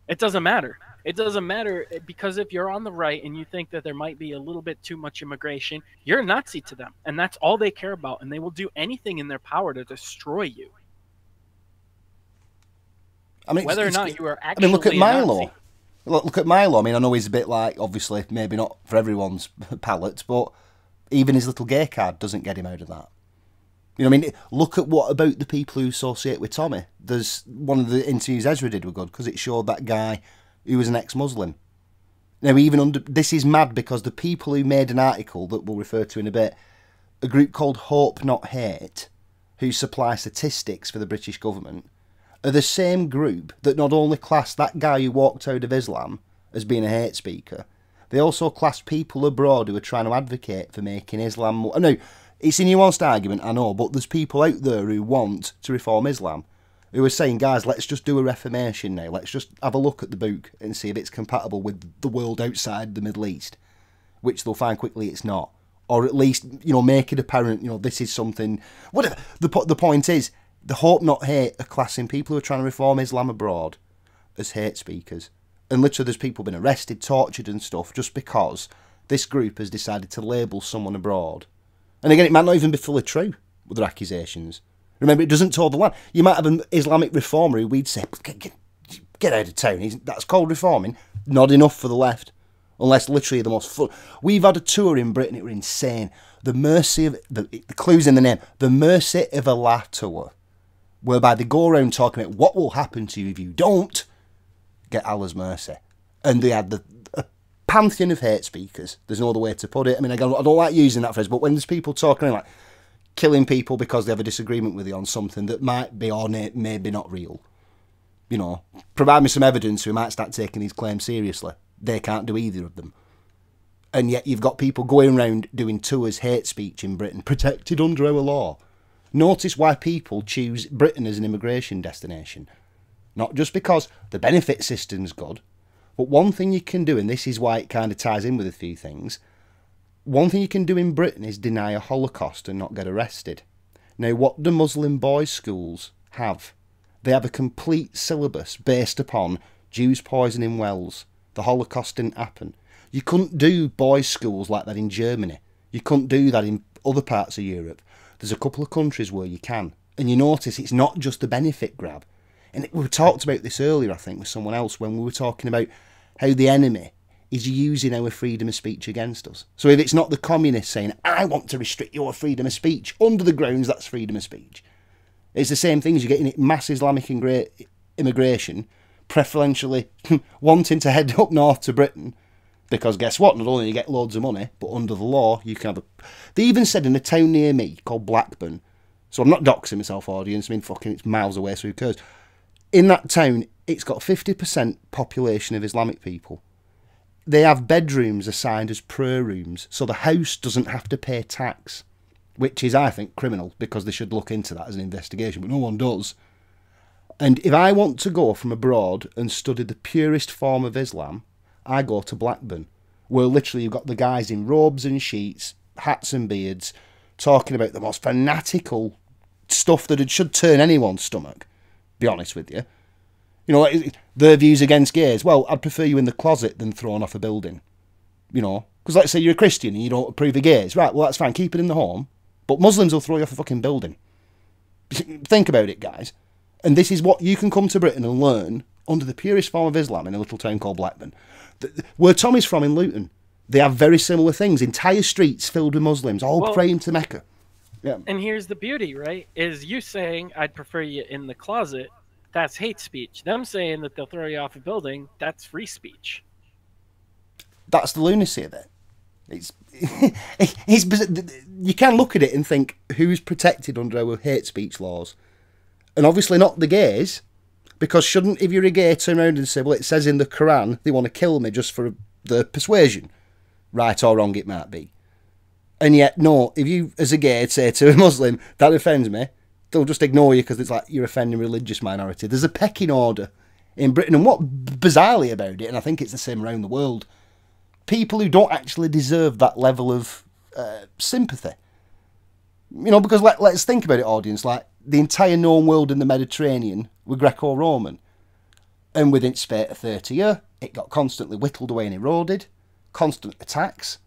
It doesn't matter. It doesn't matter because if you're on the right and you think that there might be a little bit too much immigration, you're a Nazi to them. And that's all they care about. And they will do anything in their power to destroy you.
I mean,
whether or not you are actually
look at Milo.
Nazi.
Look at Milo. I mean, I know he's a bit like, obviously, maybe not for everyone's palate, but even his little gay card doesn't get him out of that. You know what I mean? Look at what about the people who associate with Tommy. There's one of the interviews Ezra did were good because it showed that guy who was an ex-Muslim. Now, this is mad because the people who made an article that we'll refer to in a bit, a group called Hope Not Hate, who supply statistics for the British government, are the same group that not only classed that guy who walked out of Islam as being a hate speaker, they also classed people abroad who are trying to advocate for making Islam more... No, it's a nuanced argument, I know, but there's people out there who want to reform Islam, who are saying, guys, let's just do a reformation now. Let's just have a look at the book and see if it's compatible with the world outside the Middle East, which they'll find quickly it's not. Or at least, you know, make it apparent, you know, this is something... Whatever. The point is, the Hope Not Hate are classing people who are trying to reform Islam abroad as hate speakers. And literally there's people been arrested, tortured and stuff just because this group has decided to label someone abroad. And again, it might not even be fully true with their accusations. Remember, it doesn't toe the line. You might have an Islamic reformer who we'd say, get out of town. That's called reforming. Not enough for the left. Unless literally the most fun. We've had a tour in Britain, it was insane. The Mercy of... The clue's in the name. The Mercy of Allah tour. Whereby they go around talking about what will happen to you if you don't get Allah's mercy. And they had a pantheon of hate speakers. There's no other way to put it. I mean, I don't like using that phrase, but when there's people talking like killing people because they have a disagreement with you on something that might be or maybe not real, you know, provide me some evidence, we might start taking these claims seriously. They can't do either of them. And yet you've got people going around doing tours hate speech in Britain, protected under our law. Notice why people choose Britain as an immigration destination. Not just because the benefit system's good, but one thing you can do, and this is why it kind of ties in with a few things, one thing you can do in Britain is deny a Holocaust and not get arrested. Now, what do Muslim boys' schools have? They have a complete syllabus based upon Jews poisoning wells. The Holocaust didn't happen. You couldn't do boys' schools like that in Germany. You couldn't do that in other parts of Europe. There's a couple of countries where you can. And you notice it's not just a benefit grab. And we talked about this earlier, I think, with someone else when we were talking about how the enemy is using our freedom of speech against us. So if it's not the communists saying, I want to restrict your freedom of speech, under the grounds that's freedom of speech. It's the same thing as you're getting mass Islamic immigration, preferentially wanting to head up north to Britain, because guess what? Not only do you get loads of money, but under the law, you can have a... They even said in a town near me called Blackburn, so I'm not doxing myself, audience, I mean, fucking, it's miles away, so who cares? In that town, it's got 50% population of Islamic people. They have bedrooms assigned as prayer rooms, so the house doesn't have to pay tax, which is, I think, criminal, because they should look into that as an investigation, but no one does. And if I want to go from abroad and study the purest form of Islam, I go to Blackburn, where literally you've got the guys in robes and sheets, hats and beards, talking about the most fanatical stuff that it should turn anyone's stomach, be honest with you. You know, like, their views against gays. Well, I'd prefer you in the closet than thrown off a building. You know, because let's say you're a Christian and you don't approve of gays. Right, well, that's fine, keep it in the home. But Muslims will throw you off a fucking building. Think about it, guys. And this is what you can come to Britain and learn under the purest form of Islam in a little town called Blackburn. Where Tommy's from in Luton, they have very similar things. Entire streets filled with Muslims, all praying to Mecca. Yeah.
And here's the beauty, right? Is you saying, I'd prefer you in the closet, that's hate speech. Them saying that they'll throw you off a building, that's free speech.
That's the lunacy of it. You can look at it and think, who's protected under our hate speech laws? And obviously not the gays, because shouldn't, if you're a gay, turn around and say, well, it says in the Quran they want to kill me just for the persuasion. Right or wrong it might be. And yet, no, if you, as a gay, say to a Muslim, that offends me, they'll just ignore you because it's like you're offending a religious minority. There's a pecking order in Britain, and what bizarrely about it, and I think it's the same around the world, people who don't actually deserve that level of sympathy. You know, because let's think about it, audience, like the entire known world in the Mediterranean were Greco-Roman. And within spate of 30 years, it got constantly whittled away and eroded, constant attacks.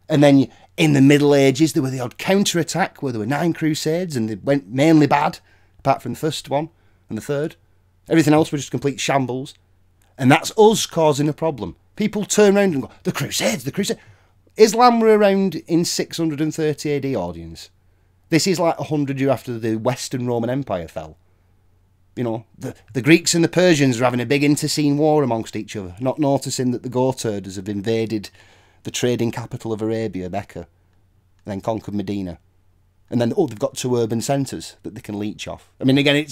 And then in the Middle Ages, there were the odd counter-attack where there were 9 crusades and they went mainly bad, apart from the first one and the third. Everything else was just complete shambles. And that's us causing a problem. People turn around and go, the crusades, the crusades. Islam were around in 630 AD, audience. This is like 100 years after the Western Roman Empire fell. You know, the Greeks and the Persians are having a big internecine war amongst each other, not noticing that the goat herders have invaded the trading capital of Arabia, Mecca, and then conquered Medina. And then, they've got 2 urban centres that they can leech off. I mean, again,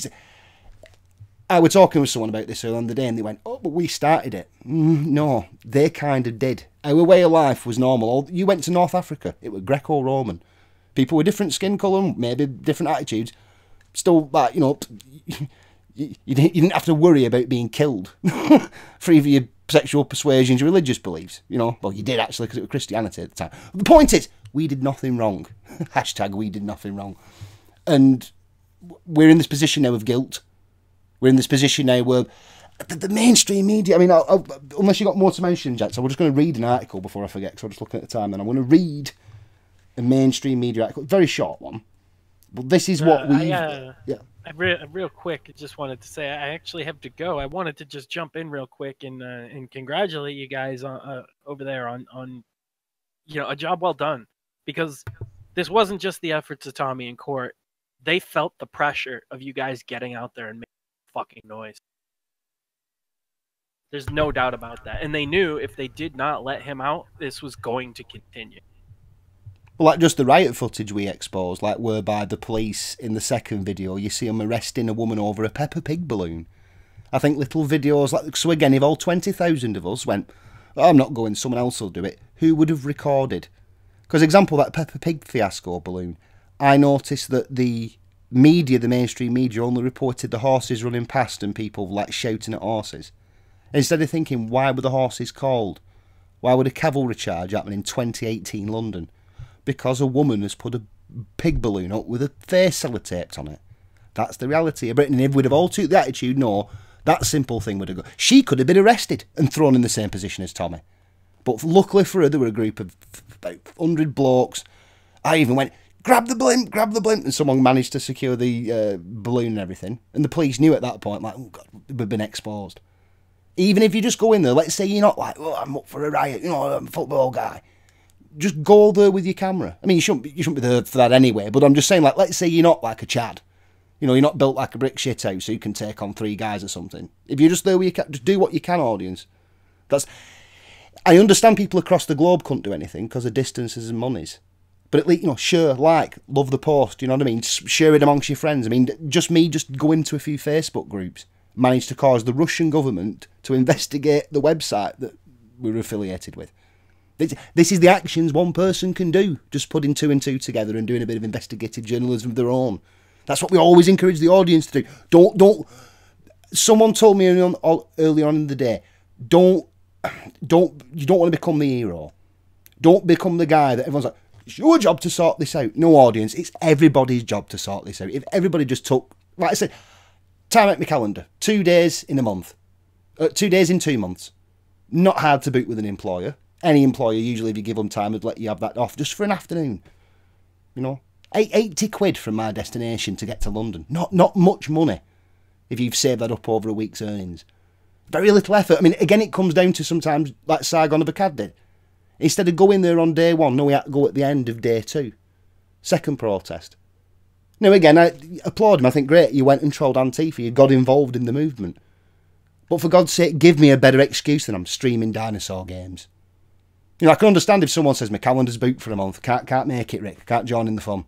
I was talking with someone about this earlier on the day, and they went, oh, but we started it. No, they kind of did. Our way of life was normal. You went to North Africa, it was Greco-Roman. People with different skin colour, maybe different attitudes, still, like, you know, you didn't have to worry about being killed for either your sexual persuasions, your religious beliefs. You know, well, you did actually, because it was Christianity at the time. But the point is, we did nothing wrong. Hashtag we did nothing wrong. And we're in this position now of guilt. We're in this position now where the mainstream media, I mean, unless you've got more to mention, Jack, so we're just going to read an article before I forget, because I'm just looking at the time, then I want to read a mainstream media article, very short one. But this is what
real quick, I just wanted to say I actually have to go. I wanted to just jump in real quick and congratulate you guys on over there on you know, a job well done, because this wasn't just the efforts of Tommy and Court. They felt the pressure of you guys getting out there and making fucking noise. There's no doubt about that. And they knew if they did not let him out, this was going to continue.
Well, like just the riot footage we exposed, like whereby the police in the second video, you see them arresting a woman over a Peppa Pig balloon. I think little videos like, so again, if all 20,000 of us went, oh, I'm not going, someone else will do it, who would have recorded? Because example, that Peppa Pig fiasco balloon, I noticed that the media, the mainstream media, only reported the horses running past and people like shouting at horses. Instead of thinking, why were the horses called? Why would a cavalry charge happen in 2018 London? Because a woman has put a pig balloon up with a face sellotaped on it. That's the reality of Britain. And if we'd have all took the attitude, no, that simple thing would have gone. She could have been arrested and thrown in the same position as Tommy. But luckily for her, there were a group of about 100 blokes. I even went, grab the blimp, and someone managed to secure the balloon and everything. And the police knew at that point, like, oh God, we've been exposed. Even if you just go in there, let's say you're not like, oh, I'm up for a riot, you know, I'm a football guy. Just go there with your camera. I mean, you shouldn't be there for that anyway, but I'm just saying, like, let's say you're not like a Chad. You know, you're not built like a brick shit house so you can take on 3 guys or something. If you're just there with your camera, just do what you can, audience. I understand people across the globe couldn't do anything because of distances and monies. But at least, you know, share, like, love the post, you know what I mean? Share it amongst your friends. I mean, just go into a few Facebook groups, managed to cause the Russian government to investigate the website that we were affiliated with. This is the actions one person can do, just putting 2 and 2 together and doing a bit of investigative journalism of their own. That's what we always encourage the audience to do. Don't. Someone told me early on in the day, you don't want to become the hero. Don't become the guy that everyone's like, it's your job to sort this out. No, audience, it's everybody's job to sort this out. If everybody just took, like I said, time out my calendar, 2 days in a month, 2 days in 2 months. Not hard to boot with an employer. Any employer, usually if you give them time, would let you have that off just for an afternoon. You know, 80 quid from my destination to get to London. Not much money if you've saved that up over a week's earnings. Very little effort. I mean, again, it comes down to sometimes like Saigon Abacad did. Instead of going there on day 1, no, we had to go at the end of day 2. Second protest. Now, again, I applaud him. I think, great, you went and trolled Antifa. You got involved in the movement. But for God's sake, give me a better excuse than I'm streaming dinosaur games. You know, I can understand if someone says my calendar's booked for a month. Can't make it, Rick. Can't join in the fun.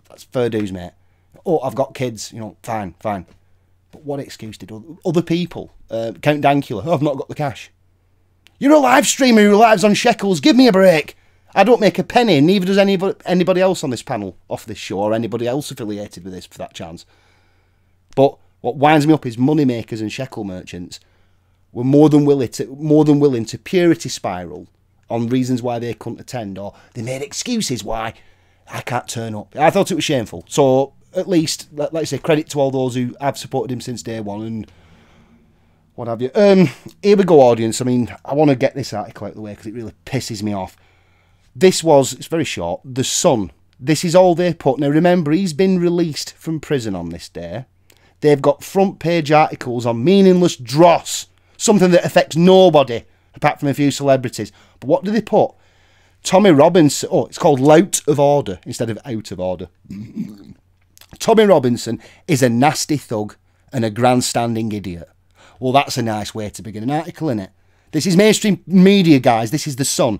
That's fair dues, mate. Oh, I've got kids. You know, fine. But what excuse did other people? Count Dankula. Oh, I've not got the cash. You're a live streamer who lives on shekels. Give me a break. I don't make a penny, neither does anybody else on this panel off this show or anybody else affiliated with this for that chance. But what winds me up is moneymakers and shekel merchants were more than willing to purity spiral on reasons why they couldn't attend, or they made excuses why I can't turn up. I thought it was shameful. So at least, like I say, credit to all those who have supported him since day 1 and what have you. Here we go, audience. I mean, I want to get this article out of the way because it really pisses me off. It's very short, The Sun. This is all they put. Now remember, he's been released from prison on this day. They've got front page articles on meaningless dross, something that affects nobody apart from a few celebrities. But what do they put? Tommy Robinson. Oh, it's called Lout of Order instead of Out of Order. Tommy Robinson is a nasty thug and a grandstanding idiot. Well, that's a nice way to begin an article, isn't it? This is mainstream media, guys. This is The Sun.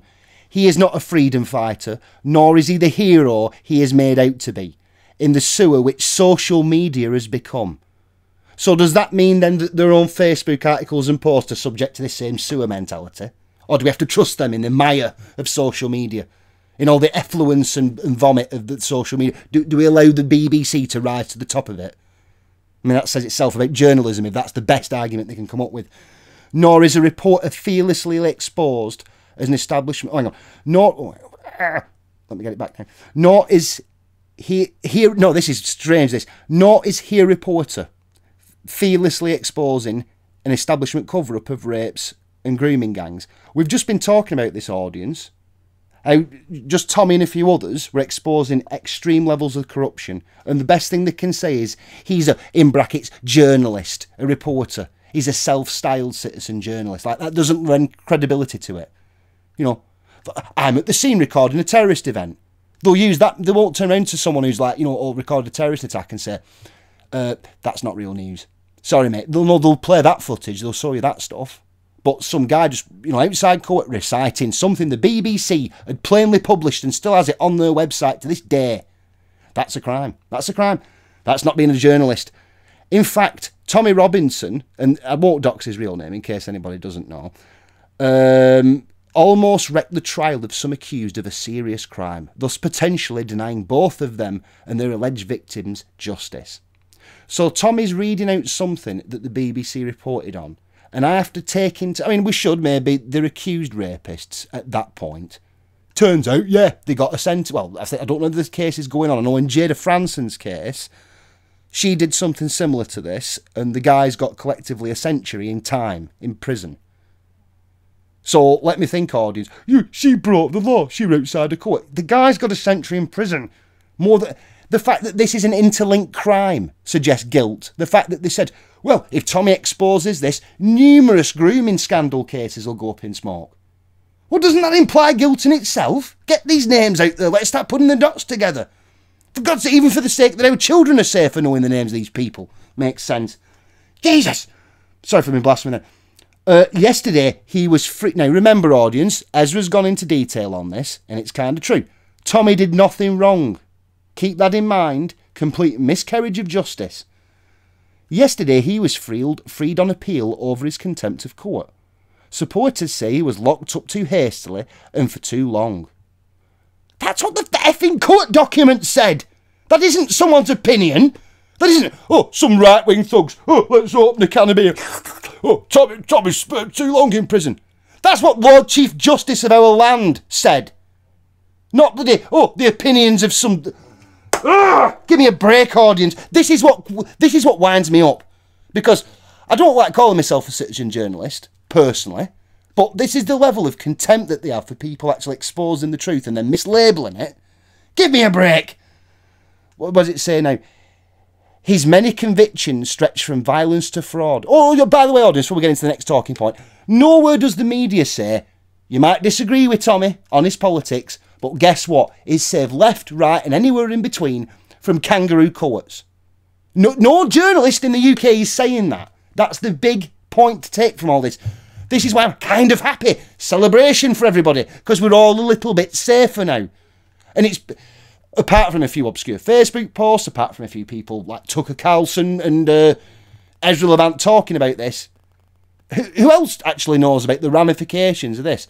He is not a freedom fighter, nor is he the hero he is made out to be, in the sewer which social media has become. So does that mean then that their own Facebook articles and posts are subject to this same sewer mentality? Or do we have to trust them in the mire of social media? In all the effluence and vomit of the social media? Do we allow the BBC to rise to the top of it? I mean, that says itself about journalism, if that's the best argument they can come up with. Nor is a reporter fearlessly exposed as an establishment... hang on. Let me get it back now. Nor is he... No, this is strange, this. Nor is he a reporter fearlessly exposing an establishment cover-up of rapes and grooming gangs. We've just been talking about this, audience. How just Tommy and a few others were exposing extreme levels of corruption, and the best thing they can say is he's a, in brackets, journalist, a reporter. He's a self-styled citizen journalist. Like, that doesn't lend credibility to it. You know, I'm at the scene recording a terrorist event. They'll use that. They won't turn around to someone who's like, you know, oh, recorded a terrorist attack and say, that's not real news. Sorry, mate. They'll play that footage. They'll show you that stuff. but some guy just, outside court reciting something the BBC had plainly published and still has it on their website to this day. That's a crime. That's a crime. That's not being a journalist. In fact, Tommy Robinson, and I won't dox his real name in case anybody doesn't know, almost wrecked the trial of some accused of a serious crime, thus potentially denying both of them and their alleged victims justice. So Tommy's reading out something that the BBC reported on, and I have to take into... I mean, we should maybe... They're accused rapists at that point. Turns out, yeah, they got a sentence. Well, I don't know if this case is going on. I know in Jada Franson's case, she did something similar to this, and the guys got collectively a century in time in prison. So let me think, audience. She broke the law. She were outside the court. The guy's got a century in prison. More than... The fact that this is an interlinked crime suggests guilt. The fact that they said, well, if Tommy exposes this, numerous grooming scandal cases will go up in smoke. Well, doesn't that imply guilt in itself? Get these names out there. Let's start putting the dots together. For God's sake, even for the sake that our children are safer knowing the names of these people. Makes sense. Jesus! Sorry for me blasphemy there. Yesterday, he was free. Now, remember, audience, Ezra's gone into detail on this, and it's kind of true. Tommy did nothing wrong. Keep that in mind. Complete miscarriage of justice. Yesterday, he was freed on appeal over his contempt of court. Supporters say he was locked up too hastily and for too long. That's what the effing court document said. That isn't someone's opinion. That isn't, some right-wing thugs. Let's open a can of beer. Tommy's spent too long in prison. That's what Lord Chief Justice of our land said. Not the opinions of some... Give me a break, audience. This is what winds me up. Because I don't like calling myself a citizen journalist, personally, but this is the level of contempt that they have for people actually exposing the truth and then mislabelling it. Give me a break. What does it say now? His many convictions stretch from violence to fraud. Oh, by the way, audience, before we get into the next talking point, nowhere does the media say, you might disagree with Tommy on his politics, but guess what? He's saved left, right, and anywhere in between from kangaroo courts. No journalist in the UK is saying that. That's the big point to take from all this. This is why I'm kind of happy. Celebration for everybody, because we're all a little bit safer now. And it's, apart from a few obscure Facebook posts, apart from a few people like Tucker Carlson and Ezra Levant talking about this, who else actually knows about the ramifications of this?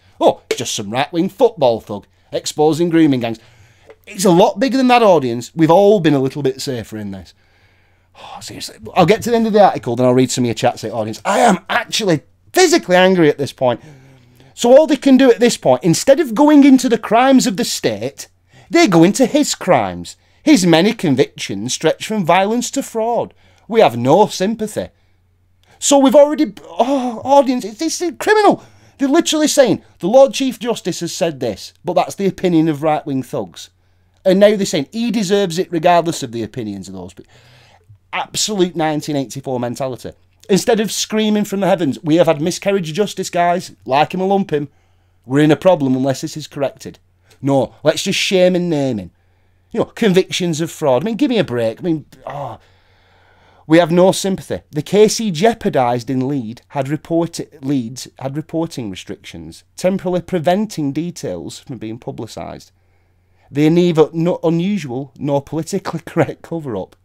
Just some right-wing football thug exposing grooming gangs. It's a lot bigger than that, audience. We've all been a little bit safer in this. Seriously. I'll get to the end of the article, then I'll read some of your chats, audience. I am actually physically angry at this point. So all they can do at this point, instead of going into the crimes of the state, they go into his crimes. His many convictions stretch from violence to fraud. We have no sympathy. So we've already... audience, it's criminal. They're literally saying, the Lord Chief Justice has said this, but that's the opinion of right-wing thugs. And now they're saying he deserves it regardless of the opinions of those people. Absolute 1984 mentality. Instead of screaming from the heavens, we have had miscarriage of justice, guys, like him or lump him, we're in a problem unless this is corrected. No, let's just shame and name him. Convictions of fraud. I mean, give me a break. We have no sympathy. The case he jeopardised in Leeds had reporting restrictions, temporarily preventing details from being publicised. They are neither unusual nor politically correct cover-up.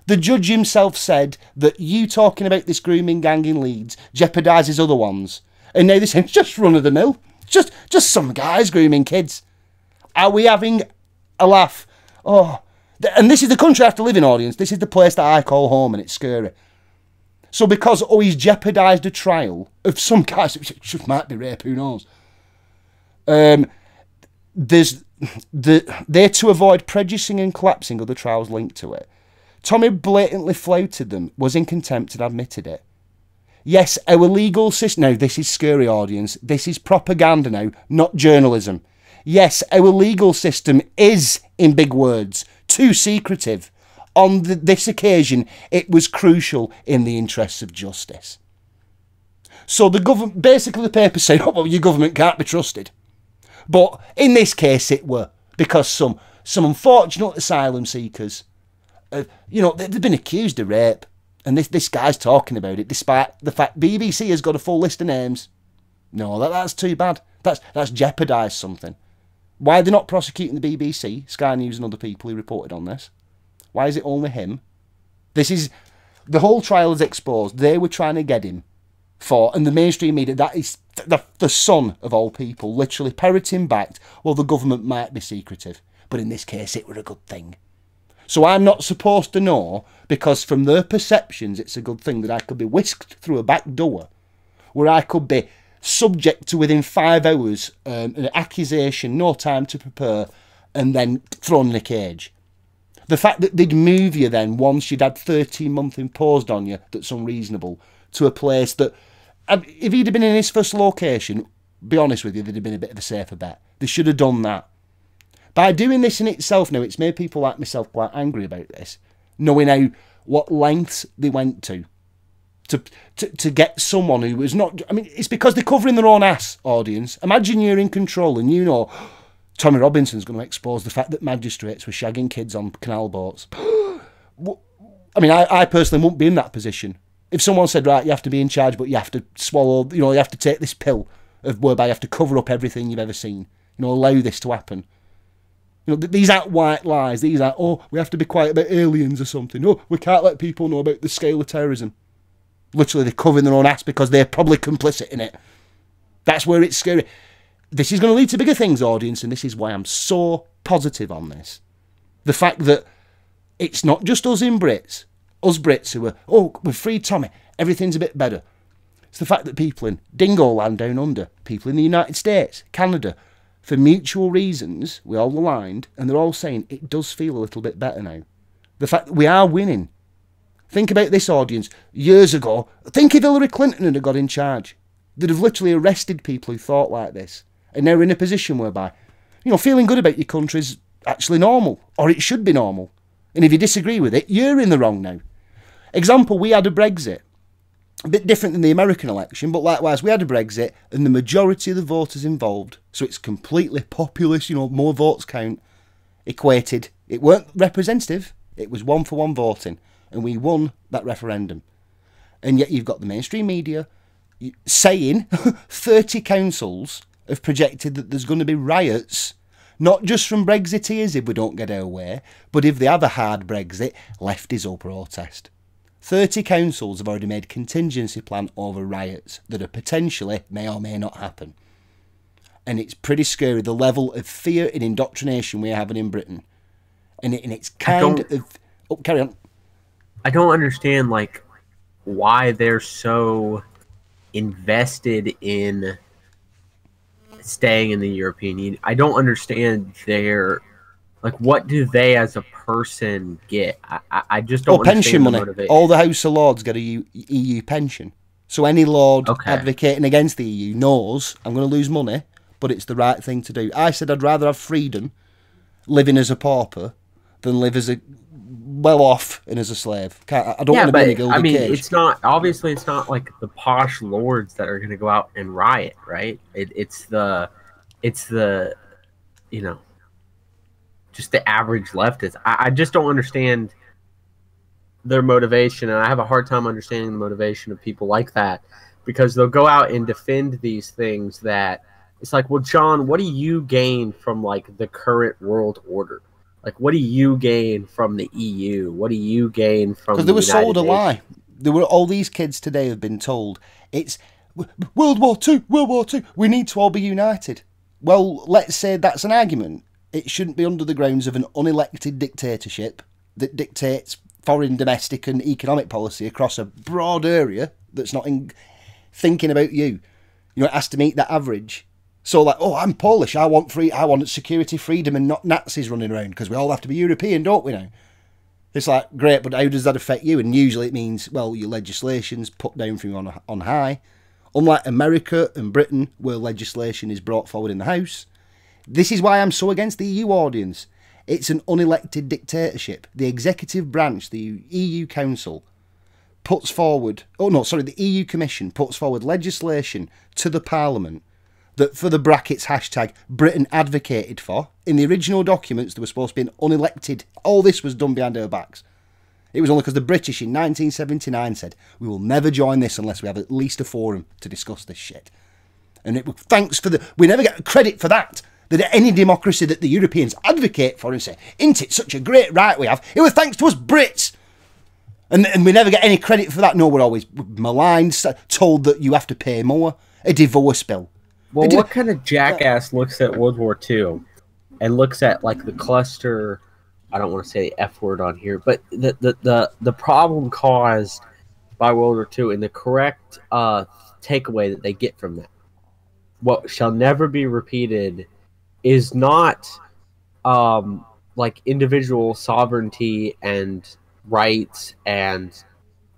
The judge himself said that you talking about this grooming gang in Leeds jeopardises other ones. And now they're saying, just run-of-the-mill. Just some guys grooming kids. Are we having a laugh? And this is the country I have to live in, audience. This is the place that I call home, and it's scary. So because, he's jeopardised a trial of some guys, which might be rape, who knows? They're to avoid prejudicing and collapsing other trials linked to it. Tommy blatantly flouted them, was in contempt and admitted it. Yes, our legal system... Now, this is scary, audience. This is propaganda now, not journalism. Yes, our legal system is, in big words, too secretive. On this occasion, it was crucial in the interests of justice. So the government, basically the paper saying, your government can't be trusted. But in this case, it were, because some unfortunate asylum seekers, they've been accused of rape, and this guy's talking about it, despite the fact BBC has got a full list of names. No, that's too bad. That's jeopardised something. Why are they not prosecuting the BBC, Sky News and other people who reported on this? Why is it only him? This is... The whole trial is exposed. They were trying to get him for... And the mainstream media, that is the son of all people, literally parroting back, well, the government might be secretive. But in this case, it were a good thing. So I'm not supposed to know, because from their perceptions, it's a good thing that I could be whisked through a back door, where I could be subject to within 5 hours an accusation, no time to prepare, and then thrown in a cage. The fact that they'd move you then, once you'd had 13 months imposed on you, that's unreasonable, to a place that, if he'd have been in his first location, be honest with you, they'd have been a bit of a safer bet. They should have done that. By doing this in itself now, it's made people like myself quite angry about this, knowing how what lengths they went to get someone who was not... I mean, it's because they're covering their own ass, audience. Imagine you're in control and you know Tommy Robinson's going to expose the fact that magistrates were shagging kids on canal boats. I mean, I personally wouldn't be in that position. If someone said, right, you have to be in charge, but you have to swallow, you have to take this pill of whereby you have to cover up everything you've ever seen, allow this to happen. These aren't white lies. These are, we have to be quiet about aliens or something. Oh, we can't let people know about the scale of terrorism. Literally, they're covering their own ass because they're probably complicit in it. That's where it's scary. This is going to lead to bigger things, audience, and this is why I'm so positive on this. The fact that it's not just us Brits who are, we've freed Tommy, everything's a bit better. It's the fact that people in Dingo Land down under, people in the United States, Canada, for mutual reasons, we're all aligned, and they're all saying it does feel a little bit better now. The fact that we are winning. Think about this, audience. Years ago, think if Hillary Clinton had got in charge. They'd have literally arrested people who thought like this. And now we're in a position whereby, feeling good about your country's actually normal. Or it should be normal. And if you disagree with it, you're in the wrong now. Example, we had a Brexit. A bit different than the American election, but likewise, we had a Brexit, and the majority of the voters involved, so it's completely populist, more votes count, equated. It weren't representative, it was 1-for-1 voting, and we won that referendum. And yet you've got the mainstream media saying 30 councils have projected that there's going to be riots, not just from Brexiteers if we don't get our way, but if they have a hard Brexit, lefties will protest. 30 councils have already made contingency plan over riots that are potentially may or may not happen. And it's pretty scary, the level of fear and indoctrination we're having in Britain. And it's kind of... Oh, carry on.
I don't understand, why they're so invested in staying in the European Union. I don't understand their... what do they as a person get? I just don't understand
pension
the
money.
Motivation.
All the House of Lords get a EU pension. So any Lord advocating against the EU knows I'm going to lose money, but it's the right thing to do. I said I'd rather have freedom living as a pauper than live as a well-off and as a slave. I don't want to be in a gilded cage.
It's not, obviously it's not like the posh lords that are going to go out and riot, right? It's the just the average leftist. I just don't understand their motivation, and I have a hard time understanding the motivation of people like that, because they'll go out and defend these things that it's like, well, John, what do you gain from the current world order? What do you gain from the EU? What do you gain from?
Because they were sold a lie. All these kids today have been told it's World War II, World War II. We need to all be united. Well, let's say that's an argument. It shouldn't be under the grounds of an unelected dictatorship that dictates foreign, domestic and economic policy across a broad area that's not thinking about you. It has to meet that average. So I'm Polish, I want security, freedom and not Nazis running around because we all have to be European, don't we now? It's great, but how does that affect you? And usually it means, well, your legislation's put down from you on high. Unlike America and Britain, where legislation is brought forward in the House. This is why I'm so against the EU, audience. It's an unelected dictatorship. The executive branch, the EU Council, the EU Commission puts forward legislation to the Parliament that, for the brackets hashtag Britain advocated for. In the original documents, there was supposed to be an unelected... All this was done behind our backs. It was only because the British in 1979 said, we will never join this unless we have at least a forum to discuss this shit. And it was thanks for we never get credit for that. That any democracy that the Europeans advocate for and say, isn't it such a great right we have? It was thanks to us Brits. And we never get any credit for that. No, we're always maligned, told that you have to pay more. A divorce bill.
Well, what kind of jackass looks at World War II and looks at like the cluster? I don't want to say the F word on here, but the problem caused by World War II and the correct takeaway that they get from that, what shall never be repeated, is not like individual sovereignty and rights and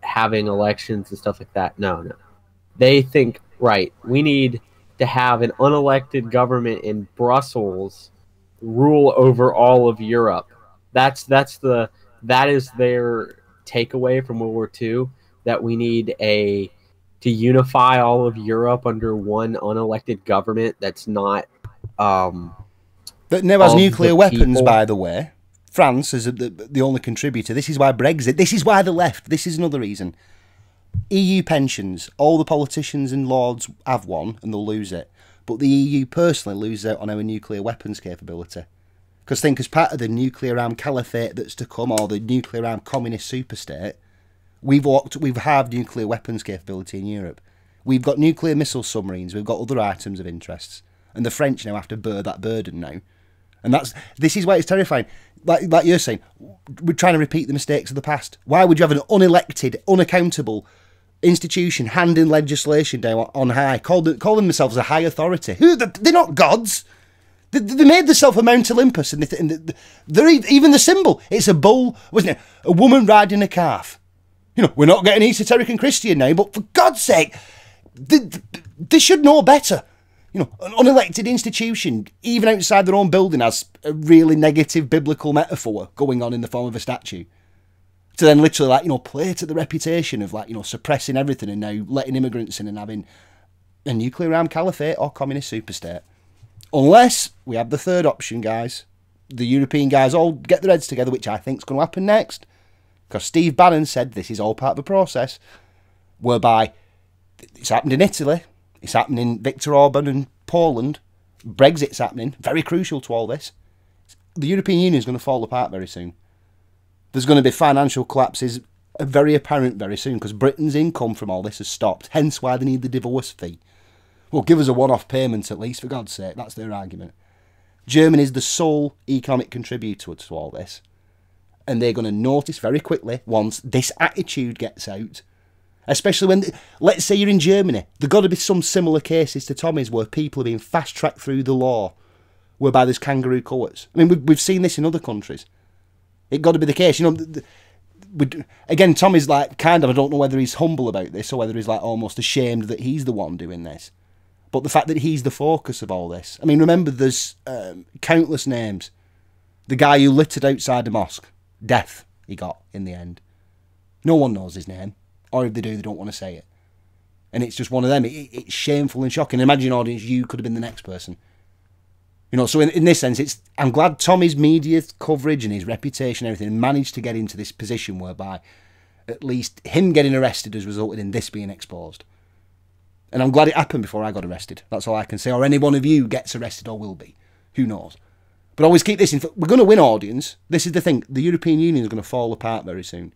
having elections and stuff like that. No. They think, right, we need to have an unelected government in Brussels rule over all of Europe. That is their takeaway from World War II, that we need to unify all of Europe under one unelected government that's not
that now has nuclear weapons, by the way. France is the only contributor. This is why Brexit. This is why the left. This is another reason. EU pensions. All the politicians and lords have one, and they'll lose it. But the EU personally loses out on our nuclear weapons capability. Because think, as part of the nuclear armed caliphate that's to come, or the nuclear armed communist superstate, we've halved nuclear weapons capability in Europe. We've got nuclear missile submarines. We've got other items of interest, and the French now have to bear that burden now. And this is why it's terrifying. Like you're saying, we're trying to repeat the mistakes of the past. Why would you have an unelected, unaccountable institution handing legislation down on high, calling themselves a high authority? They're not gods. They made themselves a Mount Olympus, and they're even the symbol. It's a bull, wasn't it? A woman riding a calf. You know, we're not getting esoteric and Christian now, but for God's sake, they should know better. You know, an unelected institution, even outside their own building, has a really negative biblical metaphor going on in the form of a statue. To then literally, play to the reputation of, suppressing everything and now letting immigrants in and having a nuclear armed caliphate or communist superstate. Unless we have the third option, guys. The European guys all get their heads together, which I think is going to happen next. Because Steve Bannon said this is all part of a process whereby it's happened in Italy. It's happening in Viktor Orban and Poland. Brexit's happening. Very crucial to all this. The European Union is going to fall apart very soon. There's going to be financial collapses very apparent very soon because Britain's income from all this has stopped. Hence why they need the divorce fee. Well, give us a one-off payment at least, for God's sake. That's their argument. Germany is the sole economic contributor to all this. And they're going to notice very quickly once this attitude gets out. Especially when, let's say you're in Germany, there's got to be some similar cases to Tommy's where people are being fast-tracked through the law, whereby there's kangaroo courts. I mean, we've seen this in other countries. It got to be the case. Again, Tommy's I don't know whether he's humble about this or whether he's almost ashamed that he's the one doing this. But the fact that he's the focus of all this. I mean, remember, there's countless names. The guy who littered outside the mosque, death he got in the end. No one knows his name. Or if they do, they don't want to say it. And it's just one of them. It's shameful and shocking. Imagine, audience, you could have been the next person. So in this sense, I'm glad Tommy's media coverage and his reputation and everything managed to get into this position whereby at least him getting arrested has resulted in this being exposed. And I'm glad it happened before I got arrested. That's all I can say. Or any one of you gets arrested or will be. Who knows? But always keep this in. We're going to win, audience. This is the thing. The European Union is going to fall apart very soon.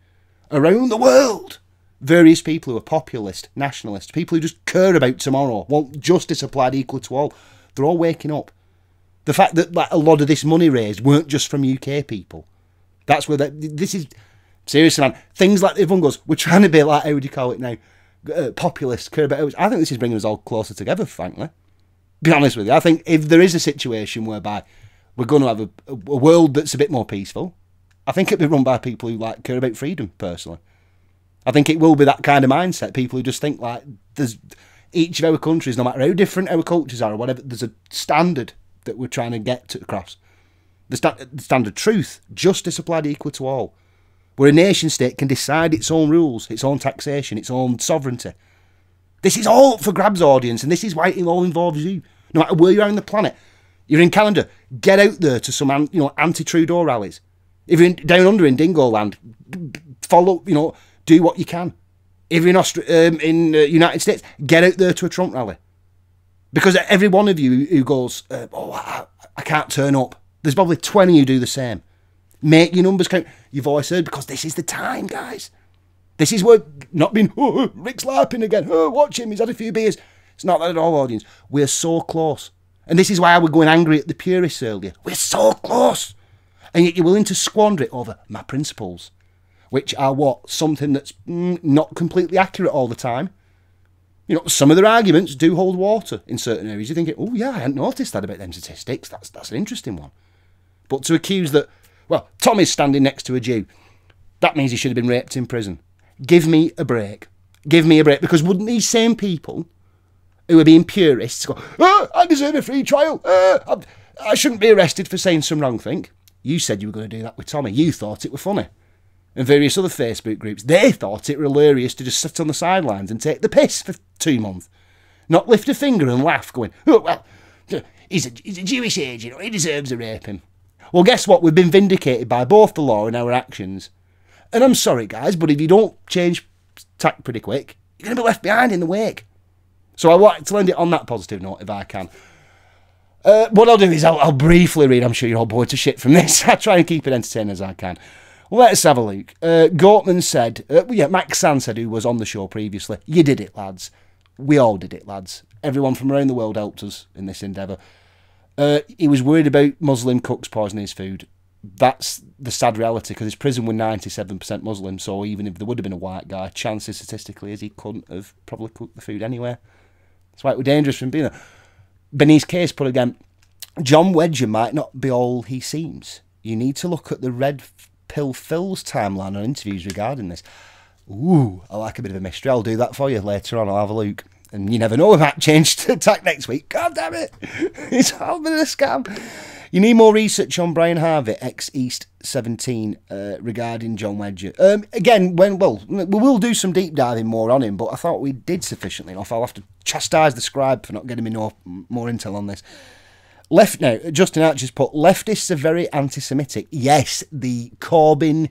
Around the world, various people who are populist, nationalist, people who just care about tomorrow, want justice applied equal to all, they're all waking up. The fact that a lot of this money raised weren't just from UK people. That's where this is... Seriously, man. Things like everyone goes, we're trying to be how do you call it now? Populist, care about... I think this is bringing us all closer together, frankly. Be honest with you. I think if there is a situation whereby we're going to have a world that's a bit more peaceful, I think it'll be run by people who care about freedom, personally. I think it will be that kind of mindset. People who just think there's each of our countries, no matter how different our cultures are or whatever, there's a standard that we're trying to get across. The standard truth, justice applied equal to all. Where a nation state can decide its own rules, its own taxation, its own sovereignty. This is all for grabs, audience, and this is why it all involves you. No matter where you are on the planet. You're in Canada, get out there to some anti-Trudeau rallies. If you're down under in Dingoland, follow, do what you can. If you're in United States, get out there to a Trump rally. Because every one of you who goes, I can't turn up, there's probably 20 who do the same. Make your numbers count. Your voice heard, because this is the time, guys. This is where, not being, Rick's LARPing again. Watch him, he's had a few beers. It's not that at all, audience. We're so close. And this is why I was going angry at the purists earlier. We're so close. And yet you're willing to squander it over my principles, which are what? Something that's not completely accurate all the time. You know, some of their arguments do hold water in certain areas. You're thinking, oh yeah, I hadn't noticed that about them statistics. That's an interesting one. But to accuse that, well, Tommy's standing next to a Jew, that means he should have been raped in prison. Give me a break. Give me a break. Because wouldn't these same people who are being purists go, I deserve a free trial. I shouldn't be arrested for saying some wrong thing. You said you were going to do that with Tommy. You thought it were funny. And various other Facebook groups, they thought it were hilarious to just sit on the sidelines and take the piss for 2 months. Not lift a finger and laugh, going, he's a Jewish agent, he deserves a raping. Well, guess what? We've been vindicated by both the law and our actions. And I'm sorry, guys, but if you don't change tack pretty quick, you're going to be left behind in the wake. So I want to end it on that positive note if I can. What I'll do is I'll briefly read, I'm sure you're all bored to shit from this. I try and keep it entertaining as I can. Let's have a look. Gortman said, Max Sand said, who was on the show previously, you did it, lads. We all did it, lads. Everyone from around the world helped us in this endeavour. He was worried about Muslim cooks poisoning his food. That's the sad reality, because his prison were 97% Muslim, so even if there would have been a white guy, chances statistically is he couldn't have probably cooked the food anywhere. That's why it was dangerous from being there. Benny's case put again, John Wedger might not be all he seems. You need to look at the Red Pill Phil's timeline on interviews regarding this. Ooh, I like a bit of a mystery. I'll do that for you later on. I'll have a look. And you never know, we might change to attack next week. God damn it. It's all been a scam. You need more research on Brian Harvey, ex-East 17, regarding John Wedger. Again, we will do some deep diving more on him, but I thought we did sufficiently enough. I'll have to chastise the scribe for not getting me more intel on this. Now, Justin Archer's put, leftists are very anti-Semitic. Yes, the Corbyn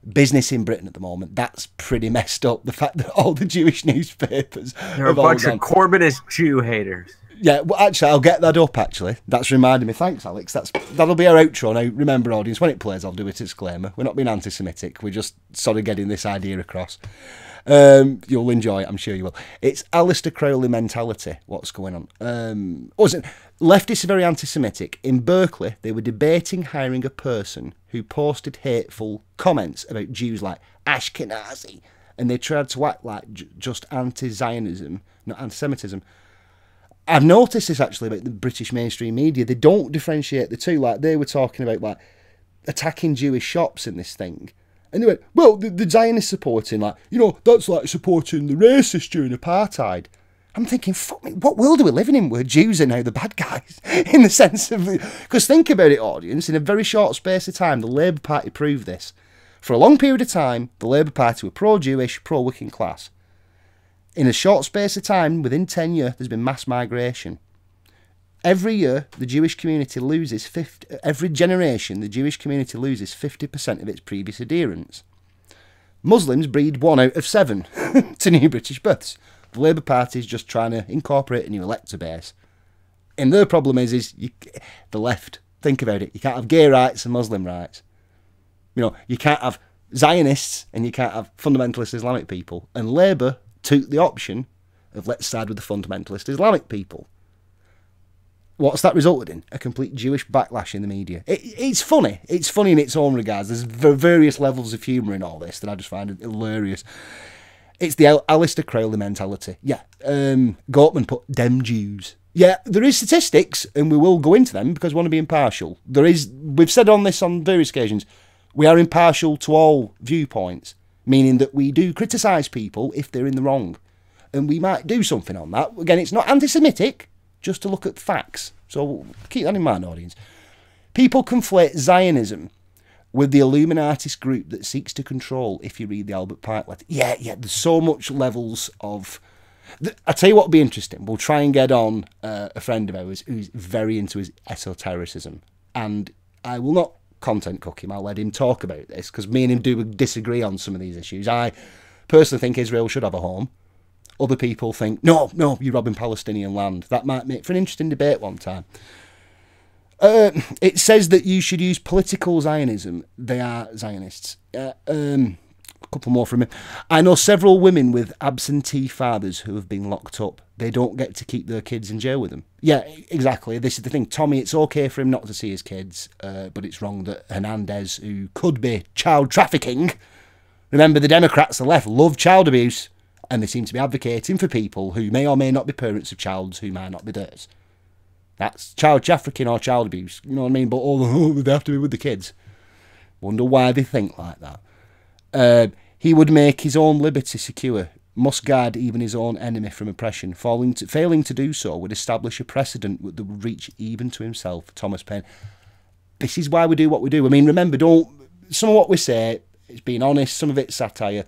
business in Britain at the moment, that's pretty messed up. The fact that all the Jewish newspapers...
They're a bunch of Corbynist Jew haters.
Yeah, well, actually, I'll get that up, actually. That's reminding me. Thanks, Alex. That'll be our outro. Now, remember, audience, when it plays, I'll do a disclaimer. We're not being anti-Semitic. We're just sort of getting this idea across. You'll enjoy it. I'm sure you will. It's Alistair Crowley mentality, what's going on. Leftists are very anti-Semitic. In Berkeley, they were debating hiring a person who posted hateful comments about Jews like Ashkenazi, and they tried to act like just anti-Zionism, not anti-Semitism. I've noticed this actually about the British mainstream media. They don't differentiate the two. Like, they were talking about like attacking Jewish shops in this thing. And they went, well, the Zionists supporting, like, that's like supporting the racists during apartheid. I'm thinking, fuck me, what world are we living in where Jews are now the bad guys? In the sense of... Because think about it, audience, in a very short space of time, the Labour Party proved this. For a long period of time, the Labour Party were pro-Jewish, pro-working class. In a short space of time, within 10 years, there's been mass migration. Every year, the Jewish community loses every generation, the Jewish community loses 50% of its previous adherents. Muslims breed 1 out of 7 to new British births. The Labour Party is just trying to incorporate a new elector base. And their problem is the left. Think about it. You can't have gay rights and Muslim rights. You can't have Zionists and you can't have fundamentalist Islamic people. And Labour took the option of let's side with the fundamentalist Islamic people. What's that resulted in? A complete Jewish backlash in the media. It's funny. It's funny in its own regards. There's various levels of humour in all this that I just find hilarious. It's the Alistair Crowley mentality. Yeah, Gortman put dem Jews. Yeah, there is statistics, and we will go into them because we want to be impartial. We've said on this on various occasions, we are impartial to all viewpoints, meaning that we do criticise people if they're in the wrong. And we might do something on that. Again, it's not anti-Semitic, just to look at facts. So keep that in mind, audience. People conflate Zionism with the Illuminati's group that seeks to control, if you read the Albert Pike letter. Yeah, there's so much levels of... I'll tell you what would be interesting. We'll try and get on a friend of ours who's very into his esotericism. And I will not content cook him. I'll let him talk about this, because me and him do disagree on some of these issues. I personally think Israel should have a home. Other people think, no, you're robbing Palestinian land. That might make for an interesting debate one time. It says that you should use political Zionism. They are Zionists. A couple more from him. I know several women with absentee fathers who have been locked up. They don't get to keep their kids in jail with them. Yeah, exactly. This is the thing. Tommy, it's okay for him not to see his kids, but it's wrong that Hernandez, who could be child trafficking... Remember, the Democrats, the left, love child abuse, and they seem to be advocating for people who may or may not be parents of childs who might not be theirs. That's child trafficking or child abuse, you know what I mean? But they have to be with the kids. Wonder why they think like that. He would make his own liberty secure, must guard even his own enemy from oppression. Failing to do so would establish a precedent that would reach even to himself, Thomas Paine. This is why we do what we do. I mean, remember, some of what we say... It's being honest, some of it's satire,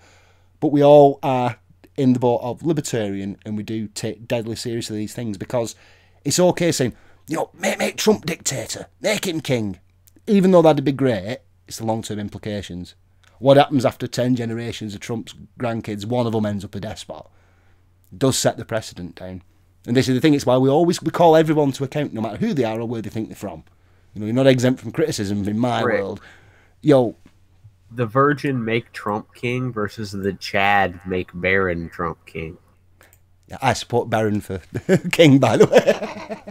but we all are in the boat of libertarian, and we do take deadly seriously these things, because it's okay saying, make Trump dictator, make him king. Even though that'd be great, it's the long-term implications. What happens after 10 generations of Trump's grandkids, one of them ends up a despot? It does set the precedent down. And this is the thing, it's why we call everyone to account, no matter who they are or where they think they're from. You're not exempt from criticism in my world.
The Virgin make Trump king versus the Chad make Baron Trump king.
Yeah, I support Baron for king, by the way.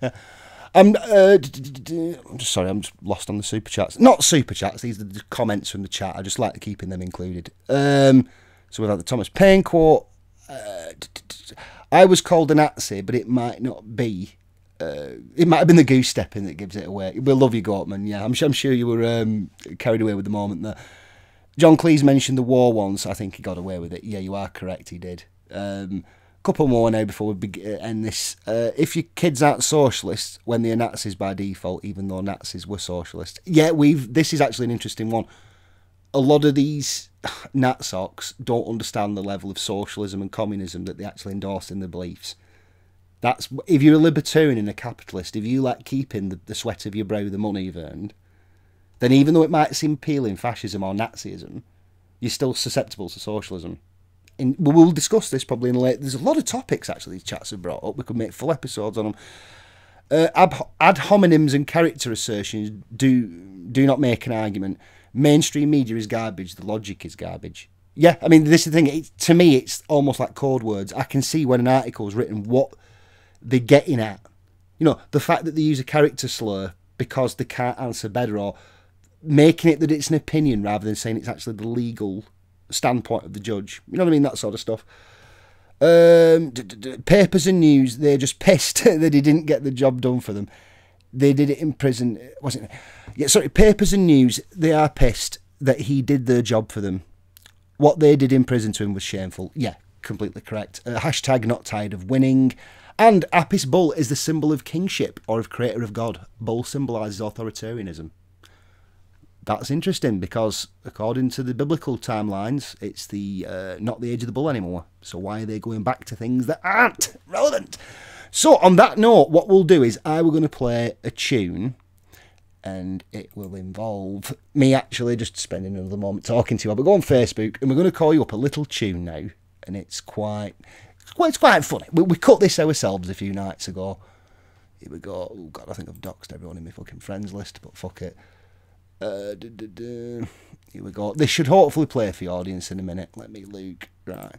Yeah. I'm just sorry, I'm just lost on the super chats. Not super chats, these are the comments from the chat. I just like keeping them included. So without the Thomas Paine quote, I was called a Nazi, but it might not be. It might have been the goose stepping that gives it away. We love you, Gortman. Yeah, I'm sure you were carried away with the moment there. John Cleese mentioned the war once. I think he got away with it. Yeah, you are correct. He did. Couple more now before we end this. If your kids aren't socialists, when they're Nazis by default, even though Nazis were socialists. Yeah, this is actually an interesting one. A lot of these Natsocks don't understand the level of socialism and communism that they actually endorse in their beliefs. That's if you're a libertarian and a capitalist, if you like keeping the sweat of your brow, the money you've earned, then even though it might seem appealing, fascism or Nazism, you're still susceptible to socialism. And we'll discuss this probably in later. There's a lot of topics actually these chats have brought up. We could make full episodes on them. Ad hominems and character assertions do not make an argument. Mainstream media is garbage. The logic is garbage. Yeah, I mean, this is the thing. To me, it's almost like code words. I can see when an article is written what they're getting at. The fact that they use a character slur because they can't answer better, or making it that it's an opinion rather than saying it's actually the legal standpoint of the judge. You know what I mean? That sort of stuff. Papers and news, they're just pissed that he didn't get the job done for them. They did it in prison, wasn't it? Yeah, sorry, Papers and news, they are pissed that he did their job for them. What they did in prison to him was shameful. Yeah, completely correct. Hashtag not tired of winning. And Apis bull is the symbol of kingship or of creator of God. Bull symbolises authoritarianism. That's interesting because according to the biblical timelines, it's not the age of the bull anymore. So why are they going back to things that aren't relevant? So on that note, what we'll do is we're going to play a tune, and it will involve me actually just spending another moment talking to you. But go on Facebook, and we're going to call you up a little tune now, and it's quite funny. We cut this ourselves a few nights ago. Here we go. Oh God, I think I've doxed everyone in my fucking friends list, but fuck it. Here we go. This should hopefully play for the audience in a minute. Let me look. Right.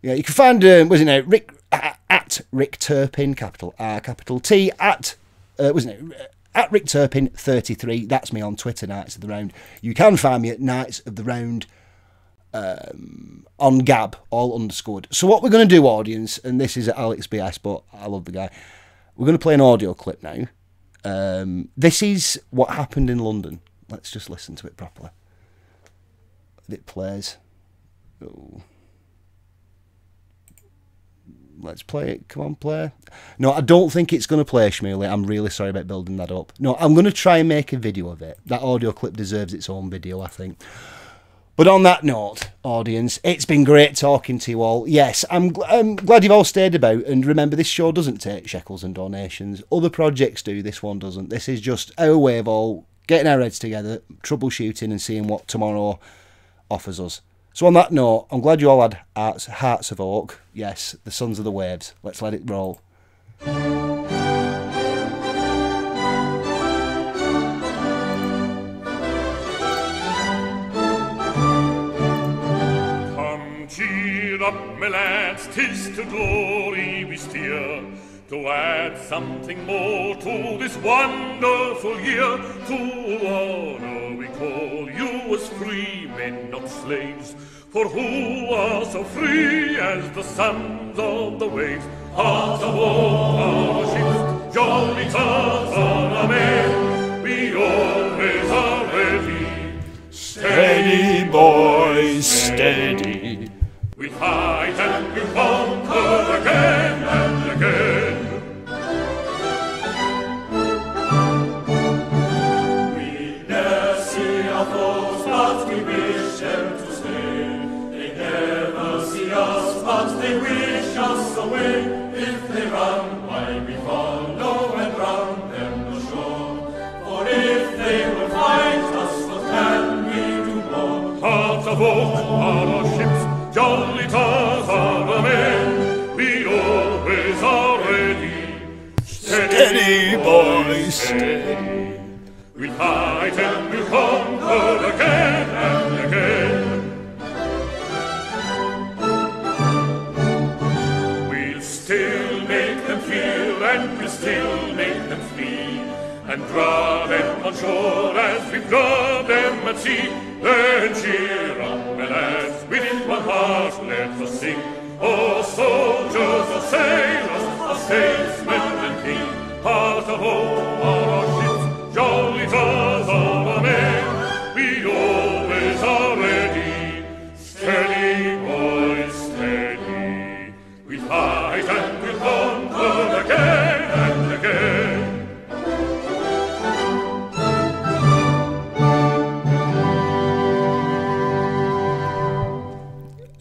Yeah, you can find Rick at Rick Turpin, capital R, capital T, at Rick Turpin 33. That's me on Twitter, Knights of the Round. You can find me at Knights of the Round on Gab, all underscored. So what we're going to do, audience, and this is at Alex BS, but I love the guy. We're going to play an audio clip now. This is what happened in London. Let's just listen to it properly. It plays. Oh. Let's play it. Come on, play. No, I don't think it's going to play, Shmuley. I'm really sorry about building that up. No, I'm going to try and make a video of it. That audio clip deserves its own video, I think. But on that note, audience, it's been great talking to you all. Yes, I'm glad you've all stayed about. And remember, this show doesn't take shekels and donations. Other projects do. This one doesn't. This is just our way of all getting our heads together, troubleshooting and seeing what tomorrow offers us. So on that note, I'm glad you all had hearts of oak. Yes, the sons of the waves. Let's let it roll.
Come, cheer up, my lads, 'tis to glory we steer, to add something more to this wonderful year. To honor we call you as free men, not slaves, for who are so free as the sons of the waves? Hearts of oak, our ships, jolly tars on our men, we always are ready.
Steady, boys, steady.
We fight and we conquer again and again. We never see our foes, but we wish them to stay. They never see us, but they wish us away. If they run, why we follow and run them ashore. For if they will fight us, what can we do more? Hearts of oak are our ships, jolly tars are our men, we always are ready.
Steady, boys, steady.
We fight and we conquer again and again. We'll still make them feel and we'll still make them flee, and draw them on shore as we draw them at sea. Then cheer up, my lads, within one heart let us sing. O soldiers, O sailors, O statesmen and king, heart of oak are our ships, jolly tars are our men, we always are ready. Steady, boys, steady, we fight and we'll conquer again and again.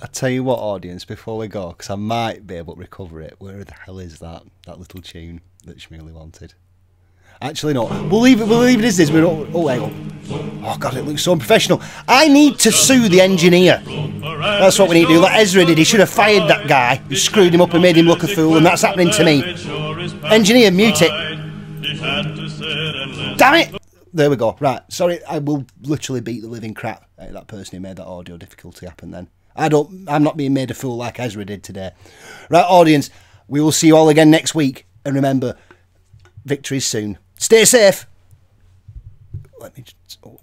I tell you what, audience, before we go, because I might be able to recover it. Where the hell is that little tune that Shmuley wanted? Actually, no. We'll leave it as this. We don't. Oh, hang on. Oh God, it looks so unprofessional. I need to sue the engineer. That's what we need to do. Like Ezra did. He should have fired that guy who screwed him up and made him look a fool, and that's happening to me. Engineer, mute it. Damn it! There we go. Right. Sorry, I will literally beat the living crap out of that person who made that audio difficulty happen then. I'm not being made a fool like Ezra did today. Right, audience, we will see you all again next week. And remember, victory is soon. Stay safe. Let me just... Oh.